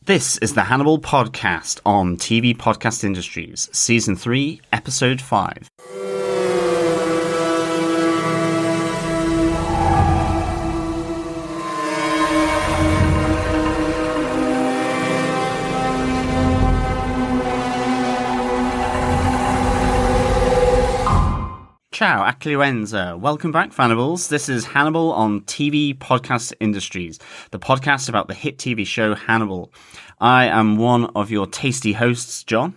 This is the Hannibal podcast on TV Podcast Industries, Season 3, Episode 5. Ciao, Accoglienza. Welcome back, Fannibals. This is Hannibal on TV Podcast Industries, the podcast about the hit TV show Hannibal. I am one of your tasty hosts, John.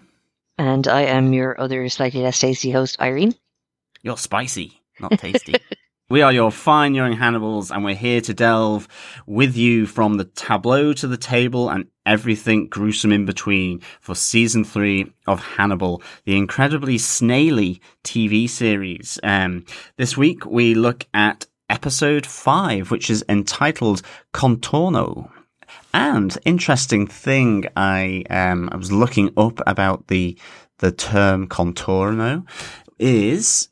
And I am your other slightly less tasty host, Irene. You're spicy, not tasty. We are your fine young Hannibals, and we're here to delve with you from the tableau to the table and everything gruesome in between for Season 3 of Hannibal, the incredibly snaily TV series. This week we look at Episode 5, which is entitled Contorno. And interesting thing, I was looking up about the term contorno is...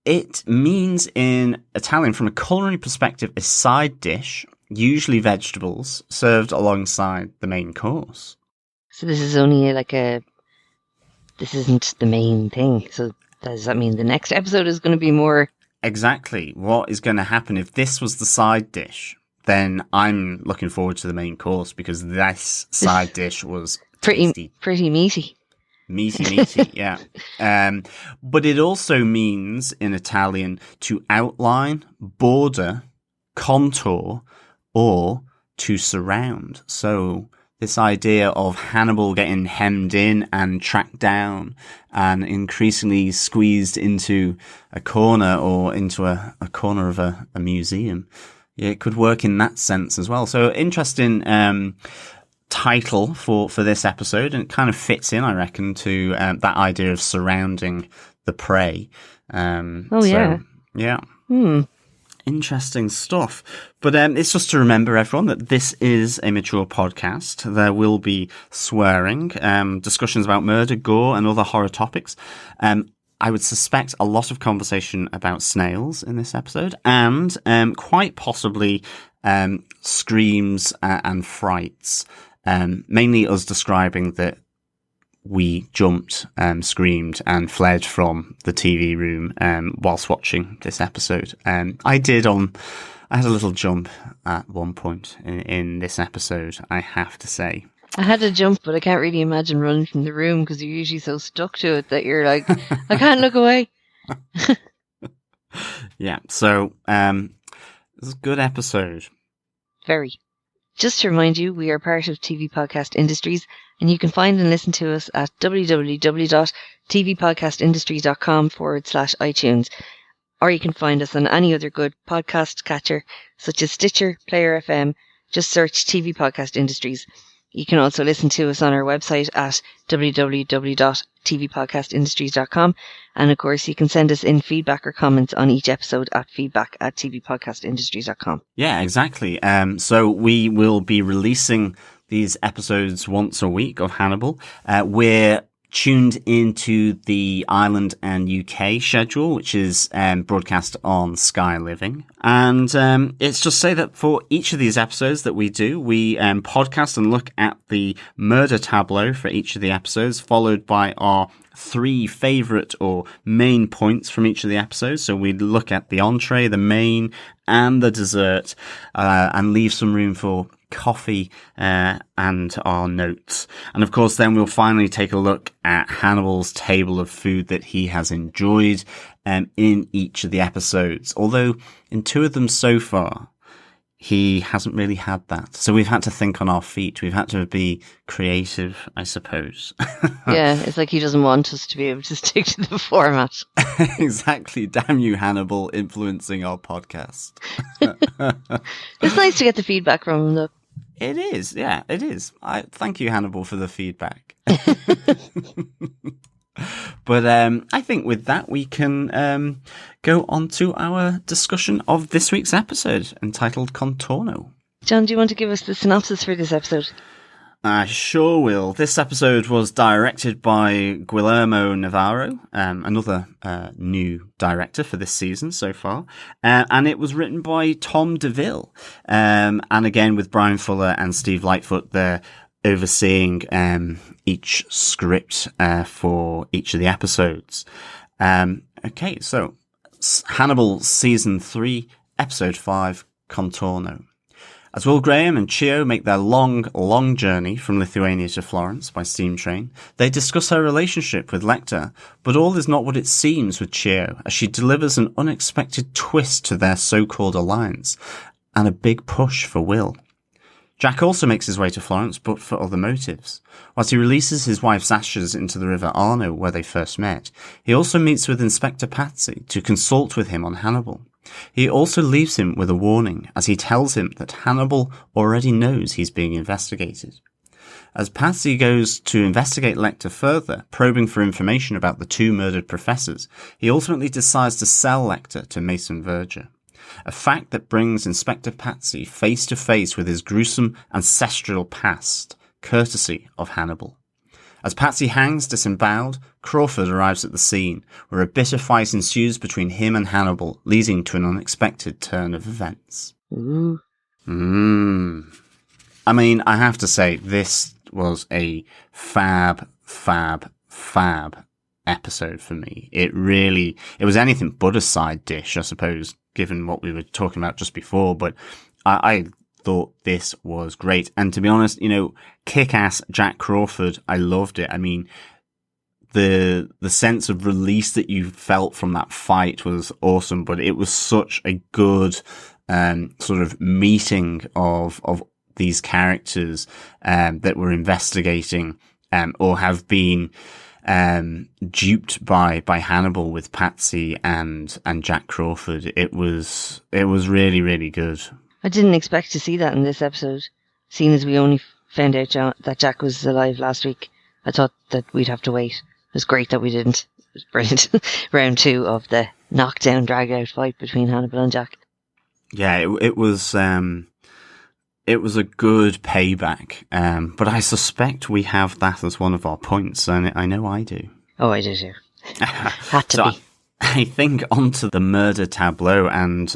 it means in Italian, from a culinary perspective, a side dish, usually vegetables, served alongside the main course. So this is only this isn't the main thing. So does that mean the next episode is going to be more? Exactly. What is going to happen if this was the side dish? Then I'm looking forward to the main course because this side dish was pretty meaty. Meaty, yeah. But it also means in Italian to outline, border, contour, or to surround. So this idea of Hannibal getting hemmed in and tracked down and increasingly squeezed into a corner or into a corner of a museum. Yeah, it could work in that sense as well. So interesting title for this episode, and it kind of fits in, I reckon, to that idea of surrounding the prey. Yeah. Interesting stuff. But it's just to remember everyone that this is a mature podcast. There will be swearing, discussions about murder, gore, and other horror topics. I would suspect a lot of conversation about snails in this episode, and quite possibly screams and frights. Mainly us describing that we jumped, screamed, and fled from the TV room whilst watching this episode. I had a little jump at one point in this episode, I have to say. I had a jump, but I can't really imagine running from the room because you're usually so stuck to it that you're like, I can't look away. Yeah, so it was a good episode. Very. Just to remind you, we are part of TV Podcast Industries, and you can find and listen to us at www.tvpodcastindustries.com/iTunes. Or you can find us on any other good podcast catcher, such as Stitcher, Player FM. Just search TV Podcast Industries. You can also listen to us on our website at www.tvpodcastindustries.com. And of course, you can send us in feedback or comments on each episode at feedback@tvpodcastindustries.com. Yeah, exactly. So we will be releasing these episodes once a week of Hannibal. We're tuned into the Ireland and UK schedule, which is broadcast on Sky Living. And it's just say that for each of these episodes that we do, we podcast and look at the murder tableau for each of the episodes, followed by our 3 favourite or main points from each of the episodes. So we look at the entree, the main, and the dessert, and leave some room for coffee and our notes. And of course, then we'll finally take a look at Hannibal's table of food that he has enjoyed in each of the episodes. Although in 2 of them so far, he hasn't really had that. So we've had to think on our feet. We've had to be creative, I suppose. Yeah, it's like he doesn't want us to be able to stick to the format. Exactly. Damn you, Hannibal, influencing our podcast. It's nice to get the feedback from him, though. It is, yeah, it is. Thank you, Hannibal, for the feedback. But I think with that, we can go on to our discussion of this week's episode, entitled Contorno. John, do you want to give us the synopsis for this episode? I sure will. This episode was directed by Guillermo Navarro, another new director for this season so far. And it was written by Tom DeVille. And again, with Brian Fuller and Steve Lightfoot there overseeing each script for each of the episodes. Okay, so Hannibal Season 3, Episode 5, Contorno. As Will Graham and Chiyoh make their long journey from Lithuania to Florence by steam train, they discuss her relationship with Lecter, but all is not what it seems with Chiyoh, as she delivers an unexpected twist to their so-called alliance, and a big push for Will. Jack also makes his way to Florence, but for other motives. Whilst he releases his wife's ashes into the River Arno, where they first met, he also meets with Inspector Pazzi to consult with him on Hannibal. He also leaves him with a warning, as he tells him that Hannibal already knows he's being investigated. As Pazzi goes to investigate Lecter further, probing for information about the 2 murdered professors, he ultimately decides to sell Lecter to Mason Verger. A fact that brings Inspector Pazzi face to face with his gruesome ancestral past, courtesy of Hannibal. As Pazzi hangs disemboweled, Crawford arrives at the scene, where a bitter fight ensues between him and Hannibal, leading to an unexpected turn of events. Ooh. I mean, I have to say, this was a fab episode for me. It was anything but a side dish, I suppose, given what we were talking about just before, but I thought this was great. And to be honest, kick-ass Jack Crawford, I loved it. I mean, the sense of release that you felt from that fight was awesome, but it was such a good sort of meeting of these characters that were investigating or have been duped by Hannibal with Pazzi and Jack Crawford. It was really, really good. I didn't expect to see that in this episode, seeing as we only found out that Jack was alive last week. I thought that we'd have to wait. It was great that we didn't. It was brilliant. Round 2 of the knockdown, drag-out fight between Hannibal and Jack. Yeah, it was a good payback, but I suspect we have that as one of our points, and I know I do. Oh, I do too. Had to be. I think onto the murder tableau and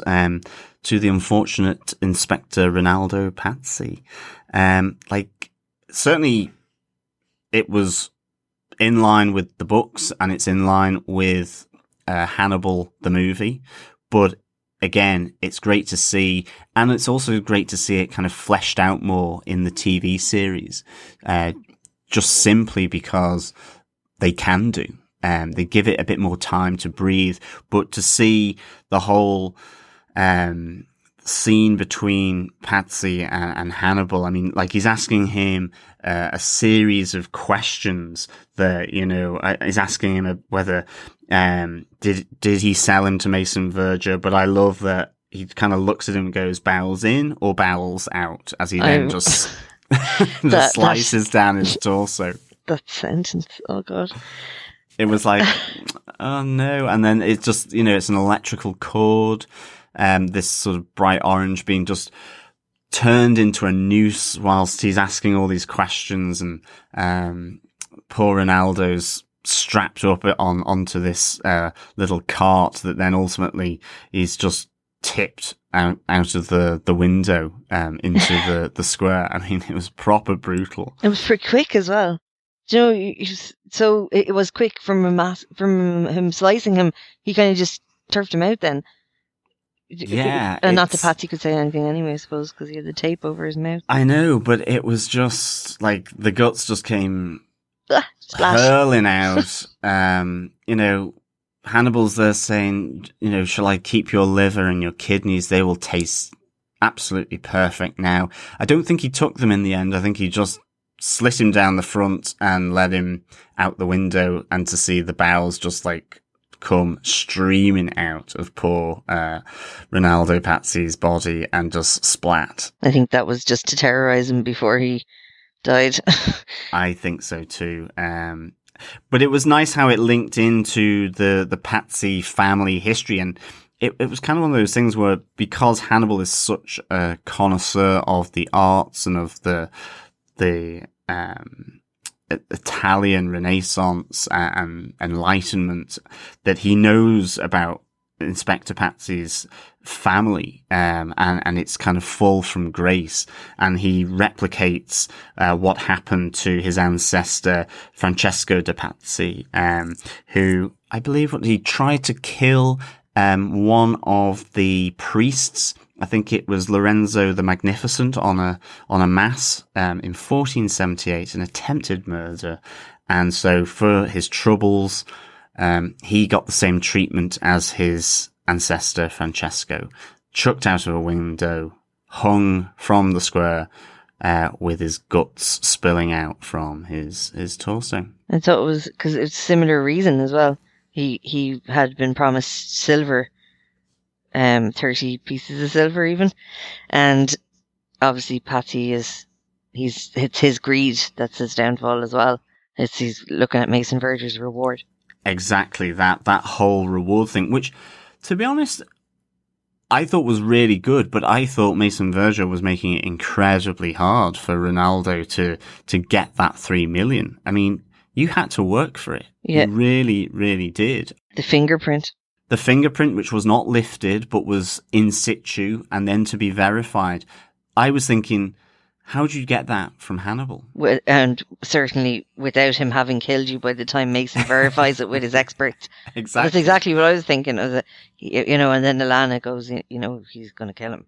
to the unfortunate Inspector Ronaldo Pazzi. Certainly it was in line with the books and it's in line with Hannibal the movie, but again, it's great to see, and it's also great to see it kind of fleshed out more in the TV series, just simply because they can do. They give it a bit more time to breathe, but to see the whole scene between Pazzi and Hannibal, I mean, he's asking him a series of questions that, he's asking him whether did he sell him to Mason Verger, but I love that he kind of looks at him and goes, bowels in or bowels out, as he then just slices down his torso. That sentence, oh god. It was like, oh no. And then it's just, it's an electrical cord, this sort of bright orange being just turned into a noose whilst he's asking all these questions, and poor Ronaldo's strapped up onto this little cart that then ultimately he's just tipped out of the window into the square. I mean, it was proper brutal. It was pretty quick as well. So it was quick from him slicing him. He kind of just turfed him out then. Yeah. And not that Pazzi could say anything anyway, I suppose, because he had the tape over his mouth. I know, but it was just like the guts just came hurling out. Hannibal's there saying, shall I keep your liver and your kidneys? They will taste absolutely perfect now. I don't think he took them in the end. I think he just slit him down the front and let him out the window, and to see the bowels just come streaming out of poor Ronaldo Pazzi's body and just splat. I think that was just to terrorize him before he died. I think so too. But it was nice how it linked into the Pazzi family history, and it was kind of one of those things where, because Hannibal is such a connoisseur of the arts and of the Italian Renaissance and Enlightenment, that he knows about Inspector Pazzi's family, and its kind of fall from grace. And he replicates what happened to his ancestor, Francesco de Pazzi, who I believe he tried to kill one of the priests. I think it was Lorenzo the Magnificent on a mass in 1478, an attempted murder. And so for his troubles, he got the same treatment as his ancestor Francesco, chucked out of a window, hung from the square, with his guts spilling out from his torso. And so it was because it's a similar reason as well. He had been promised silver, 30 pieces of silver even, and obviously Pazzi it's his greed that's his downfall as well. He's looking at Mason Verger's reward. Exactly, that whole reward thing, which, to be honest, I thought was really good, but I thought Mason Verger was making it incredibly hard for Ronaldo to get that 3 million. I mean, you had to work for it. Yeah. You really, really did. The fingerprint, which was not lifted, but was in situ and then to be verified. I was thinking, how did you get that from Hannibal? And certainly without him having killed you by the time Mason verifies it with his experts. Exactly. That's exactly what I was thinking. And then Alana goes, he's going to kill him.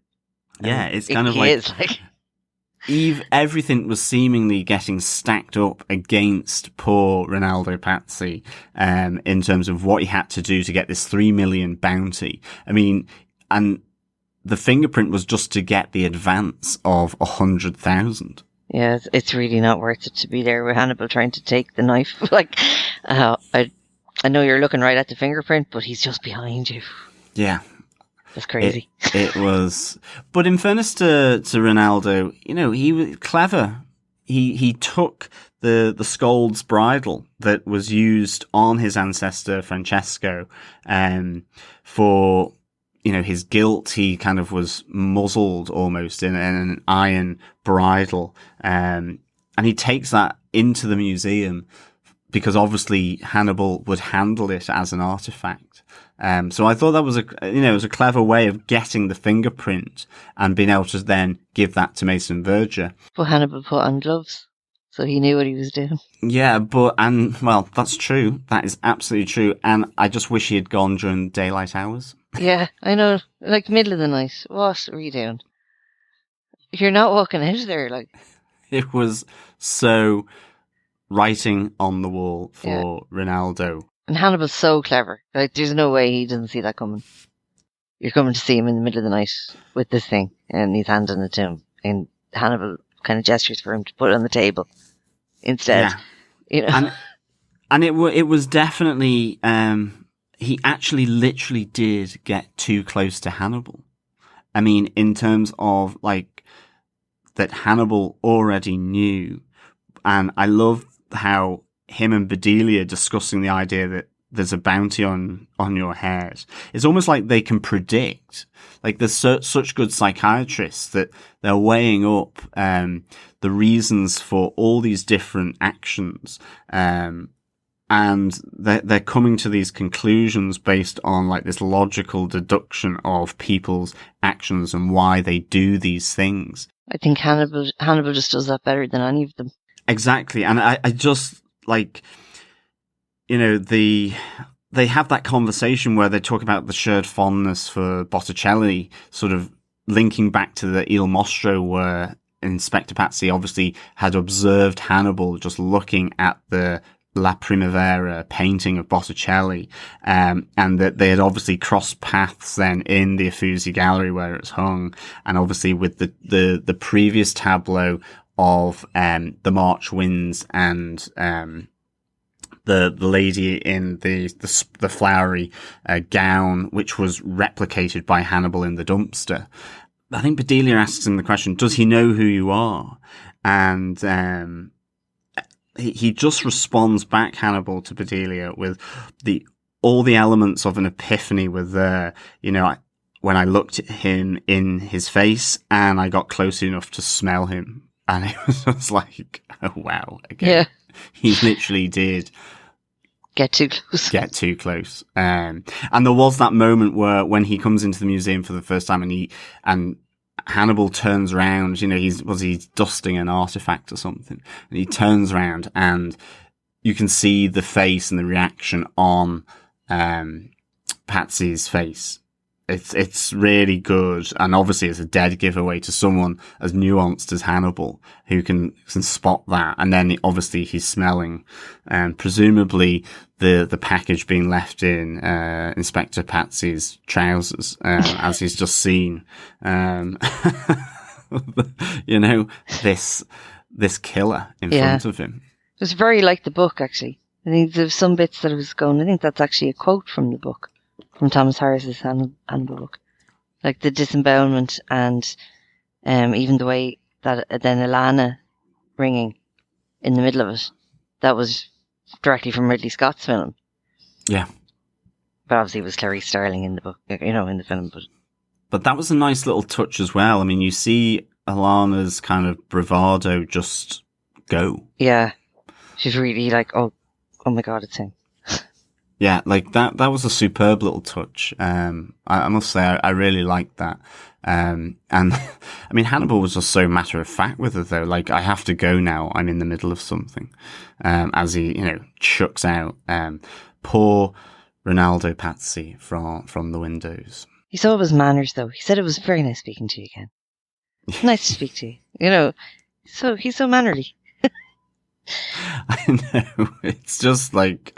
Yeah, it's kind of like everything was seemingly getting stacked up against poor Ronaldo Pazzi, in terms of what he had to do to get this 3 million bounty. I mean, and the fingerprint was just to get the advance of 100,000. Yeah, it's really not worth it to be there with Hannibal trying to take the knife. I know you're looking right at the fingerprint, but he's just behind you. Yeah. That's crazy. It was. But in fairness to Ronaldo, he was clever. He took the Scold's bridle that was used on his ancestor Francesco, for his guilt. He kind of was muzzled almost in an iron bridle, and he takes that into the museum because obviously Hannibal would handle it as an artifact. So I thought that was it was a clever way of getting the fingerprint and being able to then give that to Mason Verger. But Hannibal put on gloves, so he knew what he was doing. Yeah, that's true. That is absolutely true. And I just wish he had gone during daylight hours. Yeah, I know. Like middle of the night. What are you doing? You're not walking out of there, like. It was so writing on the wall for Ronaldo. And Hannibal's so clever. Like, there's no way he doesn't see that coming. You're coming to see him in the middle of the night with this thing, and he's handing it to him. And Hannibal kind of gestures for him to put it on the table instead. Yeah. And it was definitely, he actually literally did get too close to Hannibal. I mean, in terms of that Hannibal already knew. And I love how him and Bedelia discussing the idea that there's a bounty on your head. It's almost like they can predict. Like there's such good psychiatrists that they're weighing up the reasons for all these different actions, and they're coming to these conclusions based on this logical deduction of people's actions and why they do these things. I think Hannibal just does that better than any of them. Exactly, and I just they have that conversation where they talk about the shared fondness for Botticelli, sort of linking back to the Il Mostro, where Inspector Pazzi obviously had observed Hannibal just looking at the La Primavera painting of Botticelli, and that they had obviously crossed paths then in the Uffizi Gallery where it's hung, and obviously with the previous tableau of the March Winds and the lady in the flowery gown, which was replicated by Hannibal in the dumpster. I think Bedelia asks him the question, does he know who you are? And he just responds back, Hannibal, to Bedelia with all the elements of an epiphany were there. When I looked at him in his face and I got close enough to smell him, And it was just like, oh wow, again. Yeah. He literally did Get too close. get too close. And there was that moment where when he comes into the museum for the first time and Hannibal turns around, he's dusting an artifact or something, and he turns around and you can see the face and the reaction on Pazzi's face. It's really good, and obviously it's a dead giveaway to someone as nuanced as Hannibal who can spot that. And then obviously he's smelling, presumably the package being left in Inspector Pazzi's trousers, as he's just seen. This killer in front of him. It was very like the book, actually. I think there's some bits that I was going, I think that's actually a quote from the book, from Thomas Harris's Hannibal book. Like the disembowelment and even the way that then Alana ringing in the middle of it, that was directly from Ridley Scott's film. Yeah. But obviously it was Clarice Starling in the book, in the film. But that was a nice little touch as well. I mean, you see Alana's kind of bravado just go. Yeah. She's really like, oh my God, it's him. Yeah, like that was a superb little touch. I must say, I really liked that. And I mean, Hannibal was just so matter of fact with her though. Like, I have to go now. I'm in the middle of something. As he, chucks out, poor Ronaldo Pazzi from the windows. He saw his manners though. He said it was very nice speaking to you again. Nice to speak to you. So he's so mannerly. I know. It's just like,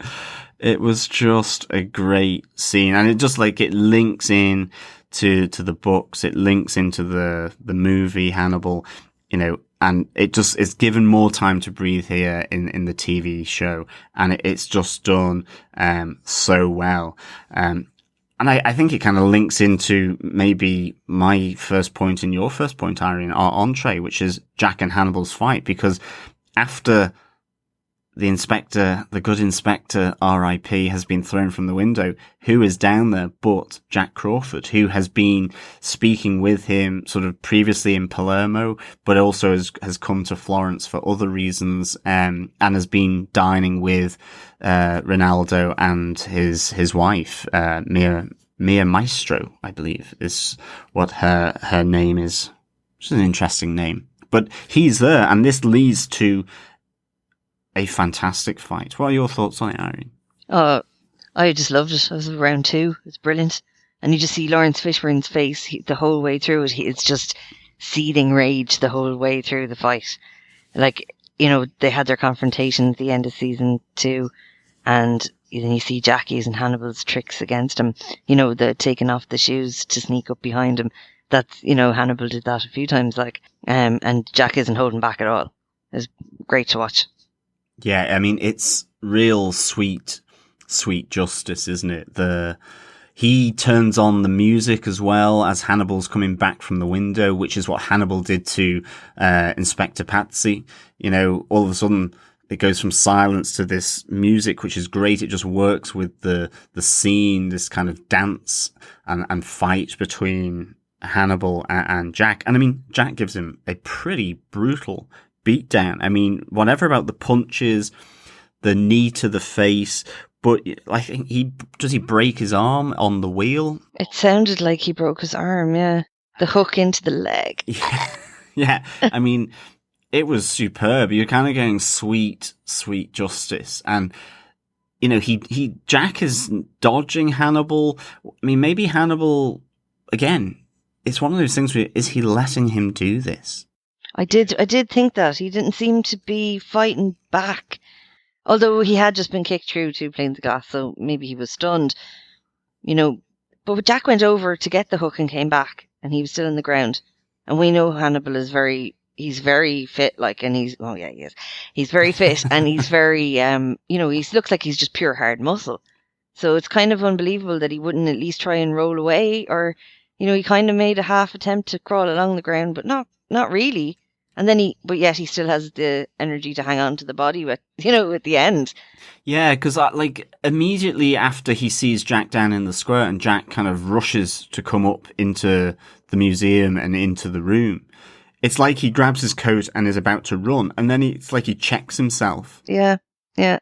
it was just a great scene, and it just like it links in to the books. It links into the movie Hannibal, and it's given more time to breathe here in the TV show, and it's just done so well. And I think it kind of links into maybe my first point and your first point, Irene, our entree, which is Jack and Hannibal's fight, because after the good inspector, R.I.P., has been thrown from the window, who is down there but Jack Crawford, who has been speaking with him sort of previously in Palermo, but also has come to Florence for other reasons, and has been dining with Ronaldo and his wife, Mia Maestro, I believe, is what her name is. Which is an interesting name. But he's there, and this leads to a fantastic fight. What are your thoughts on it, Irene? I just loved it. I was round 2. It's brilliant. And you just see Lawrence Fishburne's face the whole way through it. It's just seething rage the whole way through the fight. Like, they had their confrontation at the end of season 2, and then you see Jackie's and Hannibal's tricks against him. The taking off the shoes to sneak up behind him. That's, Hannibal did that a few times, and Jack isn't holding back at all. It's great to watch. Yeah, I mean, it's real sweet justice, isn't it? He turns on the music as well as Hannibal's coming back from the window, which is what Hannibal did to Inspector Pazzi. All of a sudden it goes from silence to this music, which is great. It just works with the scene, this kind of dance and fight between Hannibal and Jack. And I mean, Jack gives him a pretty brutal beatdown. I mean, whatever about the punches, the knee to the face, but I think does he break his arm on the wheel? It sounded like he broke his arm, yeah. The hook into the leg. Yeah. I mean, it was superb. You're kind of getting sweet justice. And, Jack is dodging Hannibal. I mean, maybe Hannibal, again, it's one of those things where, is he letting him do this? I did think that. He didn't seem to be fighting back. Although he had just been kicked through 2 planes of glass, so maybe he was stunned. But Jack went over to get the hook and came back, and he was still on the ground. And we know Hannibal is he's very fit, and he is. He's very fit, and he's very, he looks like he's just pure hard muscle. So it's kind of unbelievable that he wouldn't at least try and roll away, or, he kind of made a half attempt to crawl along the ground, but not really. And then yet he still has the energy to hang on to the body at the end. Yeah, because immediately after he sees Jack down in the square, and Jack kind of rushes to come up into the museum and into the room, It's like he grabs his coat and is about to run, and then it's like he checks himself. Yeah, yeah.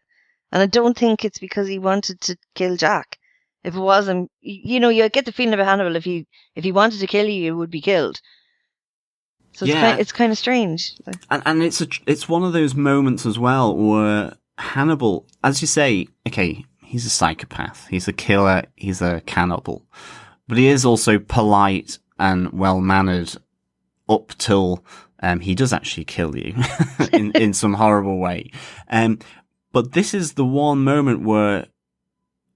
And I don't think it's because he wanted to kill Jack. If it wasn't, you get the feeling about Hannibal, if he wanted to kill you, you would be killed. So it's kind of strange. And it's one of those moments as well where Hannibal, as you say, okay, he's a psychopath, he's a killer, he's a cannibal, but he is also polite and well-mannered up till he does actually kill you in some horrible way. But this is the one moment where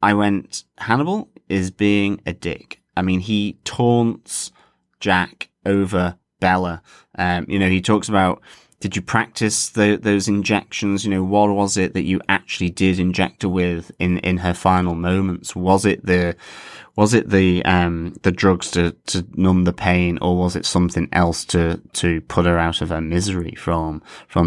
I went, Hannibal is being a dick. I mean, he taunts Jack over Bella. He talks about, did you practice those injections? What was it that you actually did inject her with in her final moments? Was it the drugs to numb the pain, or was it something else to put her out of her misery from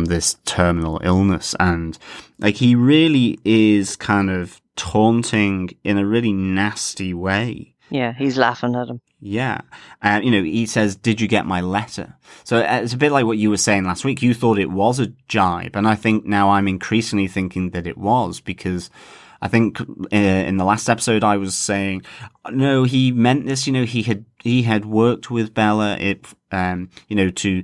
this terminal illness? And like, he really is kind of taunting in a really nasty way. Yeah, he's laughing at him. Yeah. He says, did you get my letter? So it's a bit like what you were saying last week. You thought it was a jibe. And I think now I'm increasingly thinking that it was, because I think in the last episode I was saying, no, he meant this. He had worked with Bella, to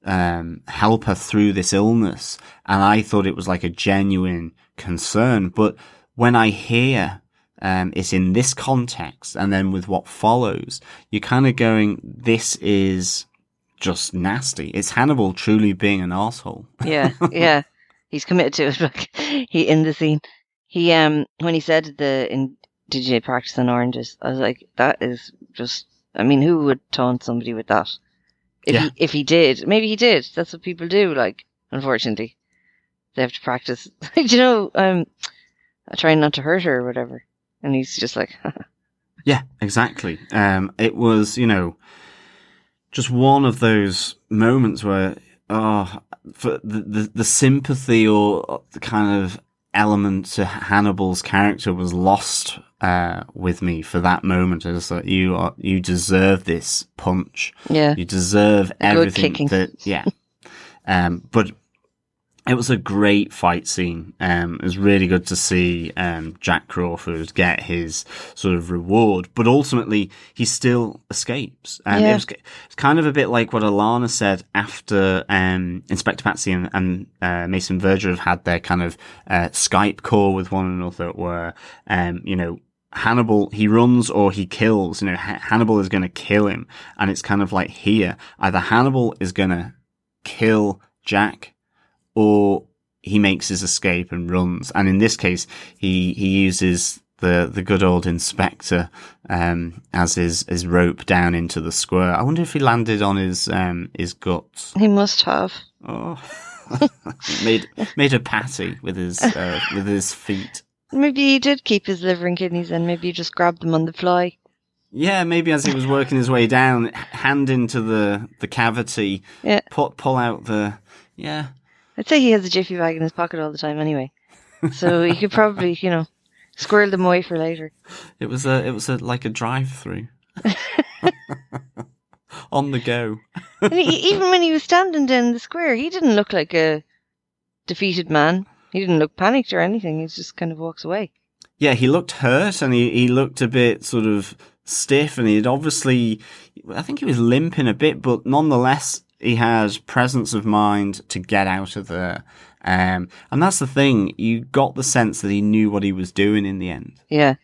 help her through this illness. And I thought it was like a genuine concern. But when I hear it's in this context, and then with what follows, you're kind of going, this is just nasty. It's Hannibal truly being an arsehole. Yeah. He's committed to it. Like, in the scene, when he said did you practice on oranges? I was like, that is just, I mean, who would taunt somebody with that? If he did, maybe he did. That's what people do. Like, unfortunately, they have to practice. Trying not to hurt her or whatever. And he's just like, yeah, exactly. It was, just one of those moments where, for the sympathy or the kind of element to Hannibal's character was lost with me for that moment. It's like, you deserve this punch. Yeah, you deserve everything. Good kicking. But it was a great fight scene. It was really good to see Jack Crawford get his sort of reward, but ultimately he still escapes. It's kind of a bit like what Alana said after Inspector Pazzi and Mason Verger have had their kind of Skype call with one another, where Hannibal, he runs or he kills. Hannibal is going to kill him, and it's kind of like here, either Hannibal is going to kill Jack, or he makes his escape and runs. And in this case, he uses the good old Inspector as his rope down into the square. I wonder if he landed on his guts. He must have. Oh, made a patty with his feet. Maybe he did keep his liver and kidneys, and maybe he just grabbed them on the fly. Yeah, maybe as he was working his way down, hand into the cavity, pull out the. Yeah. I'd say he has a jiffy bag in his pocket all the time anyway. So he could probably, squirrel them away for later. It was like a drive-through. On the go. And even when he was standing down in the square, he didn't look like a defeated man. He didn't look panicked or anything. He just kind of walks away. Yeah, he looked hurt, and he looked a bit sort of stiff, and he'd obviously, I think he was limping a bit, but nonetheless, he has presence of mind to get out of there. And that's the thing. You got the sense that he knew what he was doing in the end. Yeah.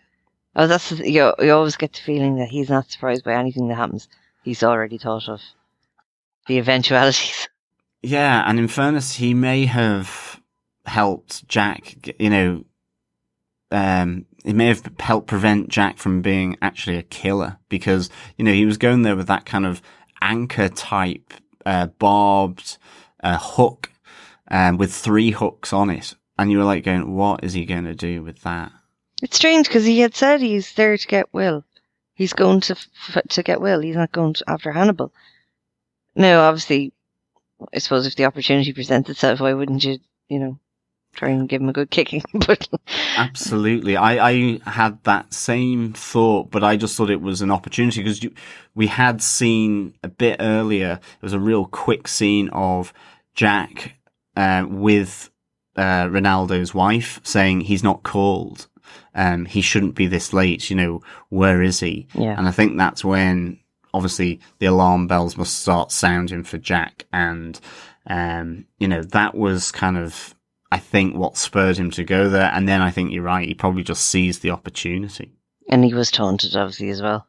Oh, you always get the feeling that he's not surprised by anything that happens. He's already thought of the eventualities. Yeah, and in fairness, he may have helped Jack, he may have helped prevent Jack from being actually a killer, because, he was going there with that kind of anchor type barbed hook with 3 hooks on it, and you were like going, what is he going to do with that? It's strange, because he had said he's there to get Will. He's going to get Will. He's not going after Hannibal. Now, obviously, I suppose if the opportunity presents itself, why wouldn't you, try and give him a good kicking. But Absolutely. I had that same thought, but I just thought it was an opportunity because we had seen a bit earlier, it was a real quick scene of Jack with Ronaldo's wife saying he's not called. He shouldn't be this late, where is he? Yeah. And I think that's when, obviously, the alarm bells must start sounding for Jack. And, that was kind of, I think, what spurred him to go there. And then I think you're right, he probably just seized the opportunity. And he was taunted, obviously, as well.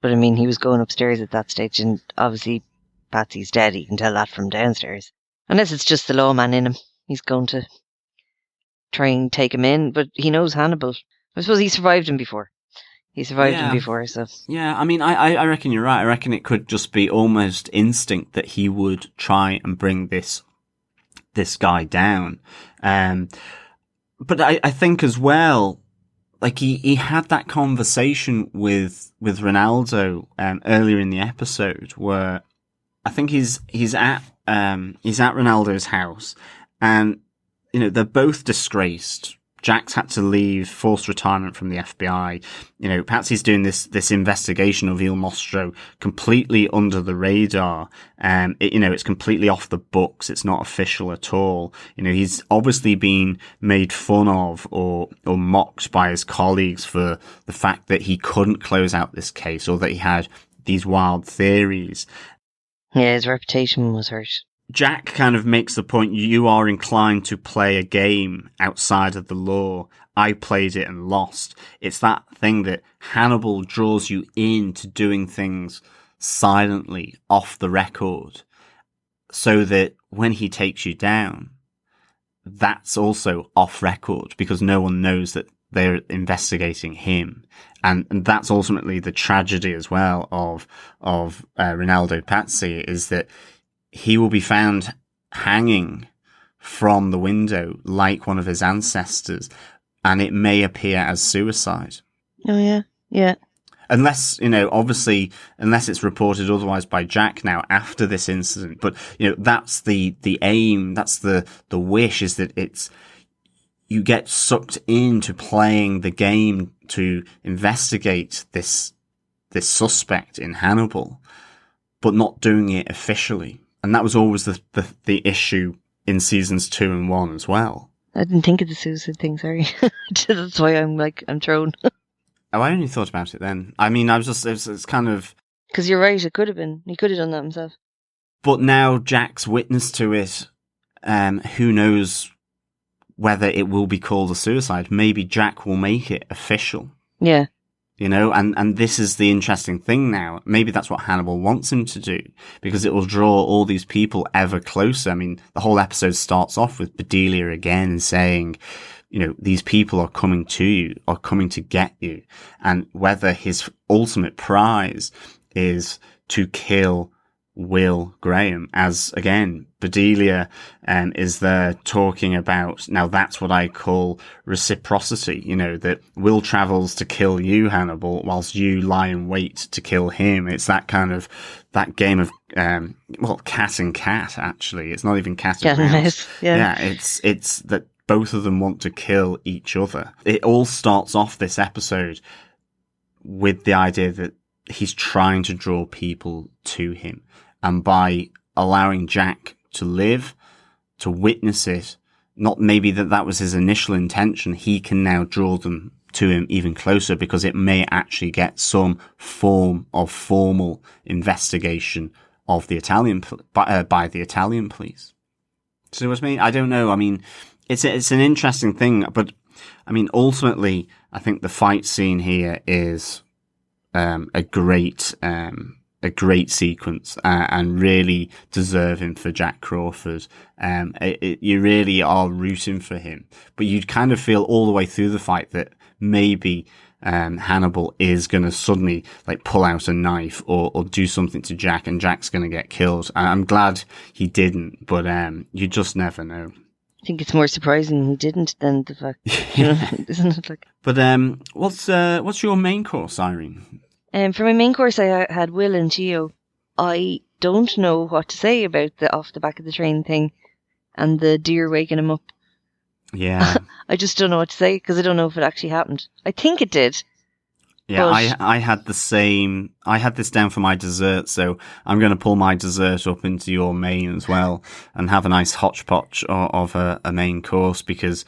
But I mean, he was going upstairs at that stage, and obviously Patsy's dead. You can tell that from downstairs. Unless it's just the lawman in him. He's going to try and take him in, but he knows Hannibal. I suppose he survived him before. So... Yeah, I mean, I reckon you're right. I reckon it could just be almost instinct that he would try and bring this guy down. But I think as well, like he had that conversation with Ronaldo earlier in the episode where I think he's at Ronaldo's house and they're both disgraced. Jack's had to leave, forced retirement from the FBI. Patsy's doing this investigation of Il Mostro completely under the radar. It's completely off the books. It's not official at all. He's obviously been made fun of or mocked by his colleagues for the fact that he couldn't close out this case or that he had these wild theories. Yeah, his reputation was hurt. Jack kind of makes the point, you are inclined to play a game outside of the law. I played it and lost. It's that thing that Hannibal draws you into doing things silently, off the record, so that when he takes you down, that's also off record because no one knows that they're investigating him. And that's ultimately the tragedy as well of Ronaldo Pazzi, is that he will be found hanging from the window like one of his ancestors, and it may appear as suicide. Oh, yeah. Yeah. Unless, obviously, unless it's reported otherwise by Jack now after this incident. But, that's the aim, that's the wish, is that you get sucked into playing the game to investigate this suspect in Hannibal, but not doing it officially. And that was always the issue in seasons 2 and 1 as well. I didn't think of the suicide thing, sorry. That's why I'm thrown. Oh, I only thought about it then. I mean, it's kind of... Because you're right, it could have been. He could have done that himself. But now Jack's witness to it, who knows whether it will be called a suicide. Maybe Jack will make it official. Yeah. And this is the interesting thing now. Maybe that's what Hannibal wants him to do, because it will draw all these people ever closer. I mean, the whole episode starts off with Bedelia again saying, these people are coming to you, are coming to get you. And whether his ultimate prize is to kill Will Graham, as again, Bedelia is there talking about, now that's what I call reciprocity, that Will travels to kill you, Hannibal, whilst you lie in wait to kill him. It's that kind of, that game of, cat and cat, actually. It's not even cat and mouse. Yeah, it's that both of them want to kill each other. It all starts off this episode with the idea that he's trying to draw people to him. And by allowing Jack to live, to witness it, not maybe that was his initial intention, he can now draw them to him even closer, because it may actually get some form of formal investigation of the Italian by the Italian police. See what I mean? I don't know. I mean, it's an interesting thing, but I mean, ultimately, I think the fight scene here is a great sequence and really deserving for Jack Crawford. You really are rooting for him, but you kind of feel all the way through the fight that maybe Hannibal is going to suddenly pull out a knife or do something to Jack, and Jack's going to get killed. I'm glad he didn't, but you just never know. I think it's more surprising he didn't than the fact, isn't it? But what's your main course, Irene? For my main course, I had Will and Chiyoh. I don't know what to say about the off the back of the train thing and the deer waking him up. Yeah. I just don't know what to say because I don't know if it actually happened. I think it did. Yeah, But I had the same. I had this down for my dessert, so I'm going to pull my dessert up into your main as well and have a nice hodgepodge of a main course, because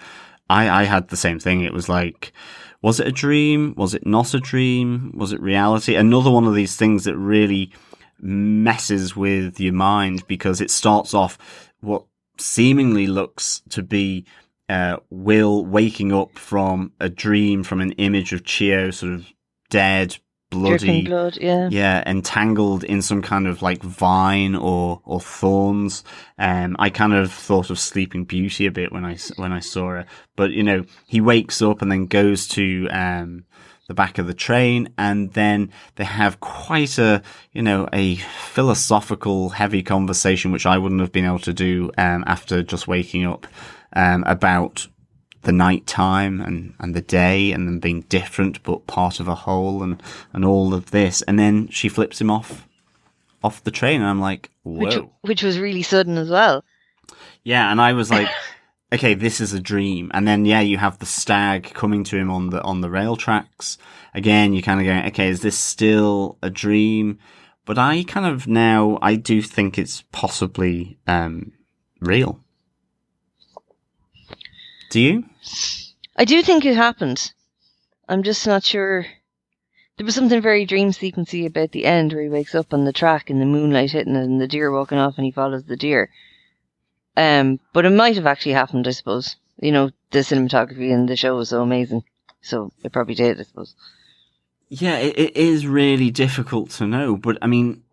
I had the same thing. It was like, was it a dream? Was it not a dream? Was it reality? Another one of these things that really messes with your mind, because it starts off what seemingly looks to be Will waking up from a dream, from an image of Chiyoh sort of dead, bloody, dripping blood, yeah. yeah, entangled in some kind of like vine or thorns. I kind of thought of Sleeping Beauty a bit when I saw her, but he wakes up and then goes to the back of the train, and then they have quite a philosophical, heavy conversation, which I wouldn't have been able to do after just waking up, about the night time and the day and them being different but part of a whole, and all of this. And then she flips him off the train, and I'm like, whoa. Which was really sudden as well. Yeah, and I was like, okay, this is a dream. And then, yeah, you have the stag coming to him on the rail tracks. Again, you're kind of going, okay, is this still a dream? But I do think it's possibly real. Do you? I do think it happened. I'm just not sure. There was something very dream sequency about the end where he wakes up on the track and the moonlight hitting it and the deer walking off and he follows the deer. But it might have actually happened, I suppose. The cinematography in the show was so amazing. So it probably did, I suppose. Yeah, it is really difficult to know. But I mean,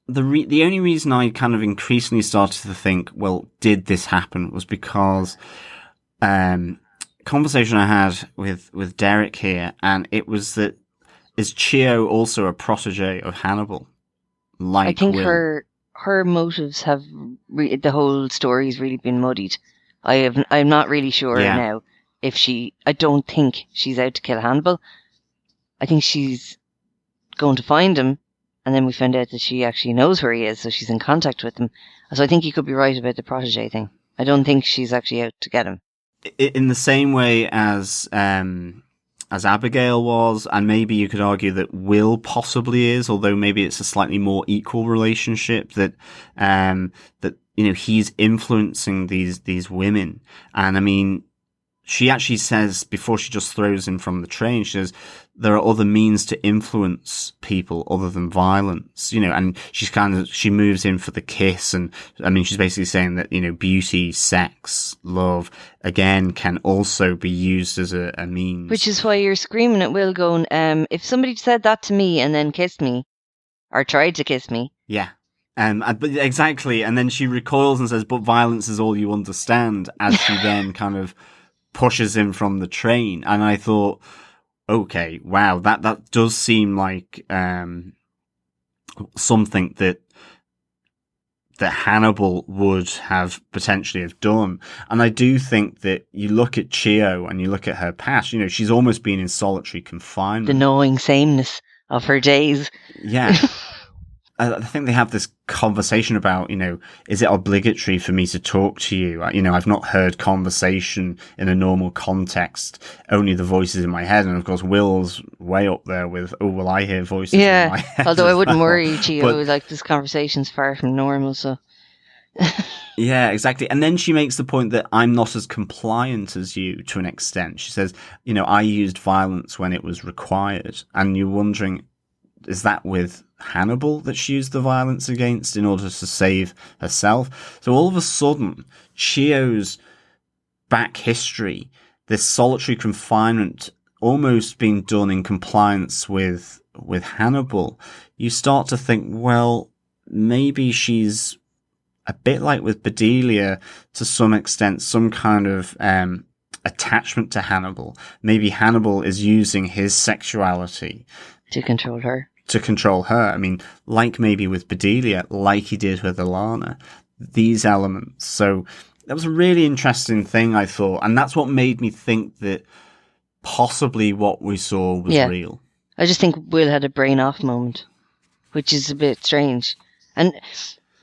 the only reason I kind of increasingly started to think, well, did this happen, was because conversation I had with Derek here, and it was that, is Chiyoh also a protege of Hannibal? I think Will? her motives have the whole story's really been muddied. I'm not really sure now if I don't think she's out to kill Hannibal. I think she's going to find him, and then we find out that she actually knows where he is, so she's in contact with him. So I think you could be right about the protege thing. I don't think she's actually out to get him. In the same way as Abigail was, and maybe you could argue that Will possibly is, although maybe it's a slightly more equal relationship, that he's influencing these women. And I mean, she actually says, before she just throws him from the train, she says, there are other means to influence people other than violence, and she moves in for the kiss. And I mean, she's basically saying that, beauty, sex, love, again, can also be used as a means. Which is why you're screaming at Will going, if somebody said that to me and then kissed me, or tried to kiss me. Yeah. But exactly. And then she recoils and says, but violence is all you understand, as she then kind of pushes him from the train. And I thought, okay, wow, that does seem like something that Hannibal would have potentially have done. And I do think that you look at Chiyoh and you look at her past, she's almost been in solitary confinement. The gnawing sameness of her days. Yeah. I think they have this conversation about, is it obligatory for me to talk to you? I've not heard conversation in a normal context, only the voices in my head. And of course, Will's way up there with, oh, well, I hear voices in my head. Although I wouldn't worry, Chiyoh, like this conversation's far from normal, so. Yeah, exactly. And then she makes the point that I'm not as compliant as you to an extent. She says, I used violence when it was required. And you're wondering, is that with Hannibal that she used the violence against in order to save herself? So all of a sudden, Chiyoh's back history, this solitary confinement almost being done in compliance with Hannibal, you start to think, well, maybe she's a bit like with Bedelia to some extent, some kind of attachment to Hannibal. Maybe Hannibal is using his sexuality to control her. I mean, like maybe with Bedelia, like he did with Alana, these elements. So that was a really interesting thing, I thought. And that's what made me think that possibly what we saw was real. I just think Will had a brain off moment, which is a bit strange. And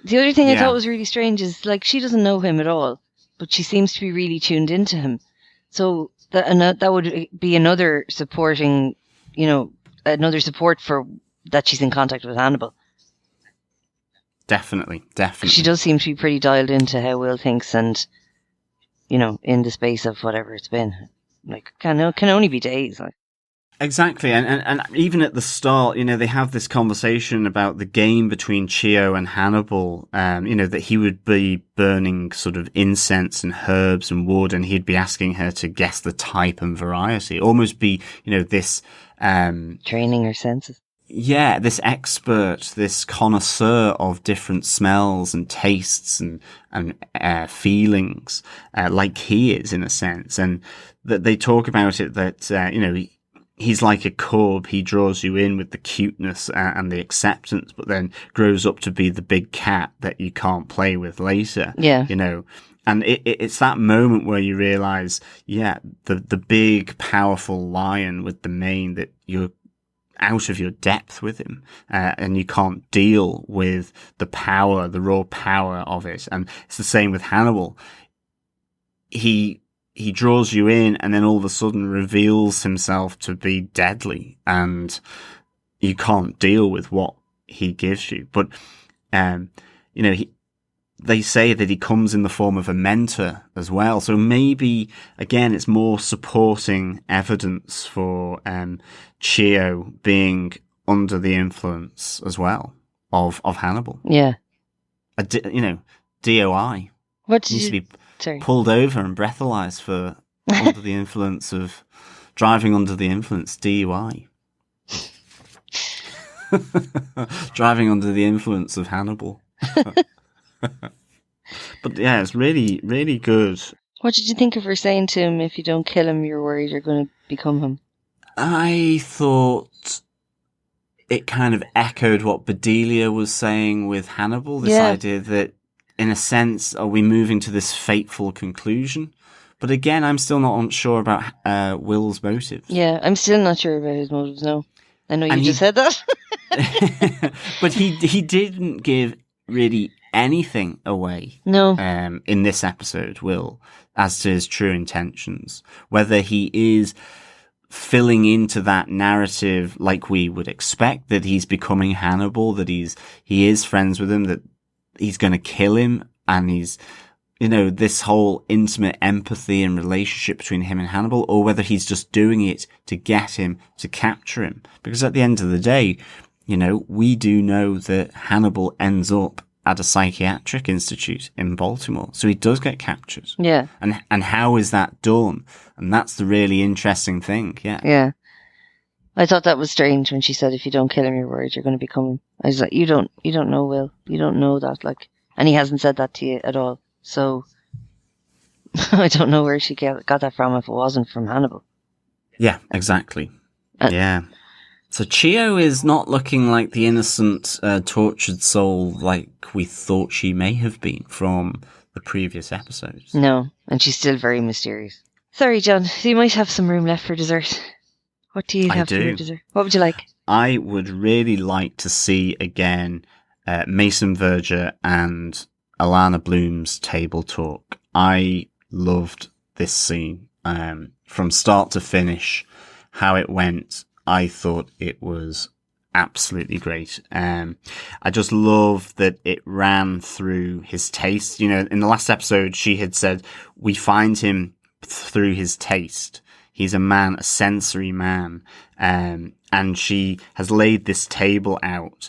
the other thing I thought was really strange is, like, she doesn't know him at all, but she seems to be really tuned into him. So that would be another supporting, another support for that she's in contact with Hannibal. Definitely. She does seem to be pretty dialed into how Will thinks, and in the space of whatever it's been, like can only be days, like. Exactly, and even at the start, they have this conversation about the game between Chiyoh and Hannibal. That he would be burning sort of incense and herbs and wood, and he'd be asking her to guess the type and variety. Almost be, this training her senses. Yeah, this expert, this connoisseur of different smells and tastes and feelings, like he is in a sense, and that they talk about it that he's like a cub. He draws you in with the cuteness and the acceptance, but then grows up to be the big cat that you can't play with later. Yeah. And it's that moment where you realize, the big, powerful lion with the mane, that you're out of your depth with him, and you can't deal with the raw power of it. And it's the same with Hannibal. He draws you in and then all of a sudden reveals himself to be deadly, and you can't deal with what he gives you. But, they say that he comes in the form of a mentor as well. So maybe, again, it's more supporting evidence for Chiyoh being under the influence as well of Hannibal. Yeah. DOI. What did needs you... to be pulled over and breathalyzed for under the influence of driving under the influence, DUI. Driving under the influence of Hannibal. But yeah, it's really, really good. What did you think of her saying to him, if you don't kill him, you're worried you're going to become him? I thought it kind of echoed what Bedelia was saying with Hannibal, this idea that, in a sense, are we moving to this fateful conclusion? But again, I'm still not unsure about Will's motives. Yeah, I'm still not sure about his motives, no. I know you just said that. But he didn't give really anything away. No. In this episode, Will, as to his true intentions. Whether he is filling into that narrative like we would expect, that he's becoming Hannibal, that he is friends with him, that he's going to kill him, and he's, this whole intimate empathy and relationship between him and Hannibal, or whether he's just doing it to get him, to capture him. Because at the end of the day, we do know that Hannibal ends up at a psychiatric institute in Baltimore. So he does get captured. Yeah. And how is that done? And that's the really interesting thing. Yeah. Yeah. I thought that was strange when she said, if you don't kill him, you're worried you're going to become him. I was like, you don't know Will. You don't know that. And he hasn't said that to you at all. So I don't know where she got that from if it wasn't from Hannibal. Yeah, exactly. Yeah. So Chiyoh is not looking like the innocent, tortured soul like we thought she may have been from the previous episodes. No, and she's still very mysterious. Sorry, John, you might have some room left for dessert. What do you have for your dessert? What would you like? I would really like to see again Mason Verger and Alana Bloom's table talk. I loved this scene from start to finish, how it went. I thought it was absolutely great. I just love that it ran through his taste. In the last episode, she had said, we find him through his taste. He's a sensory man. And she has laid this table out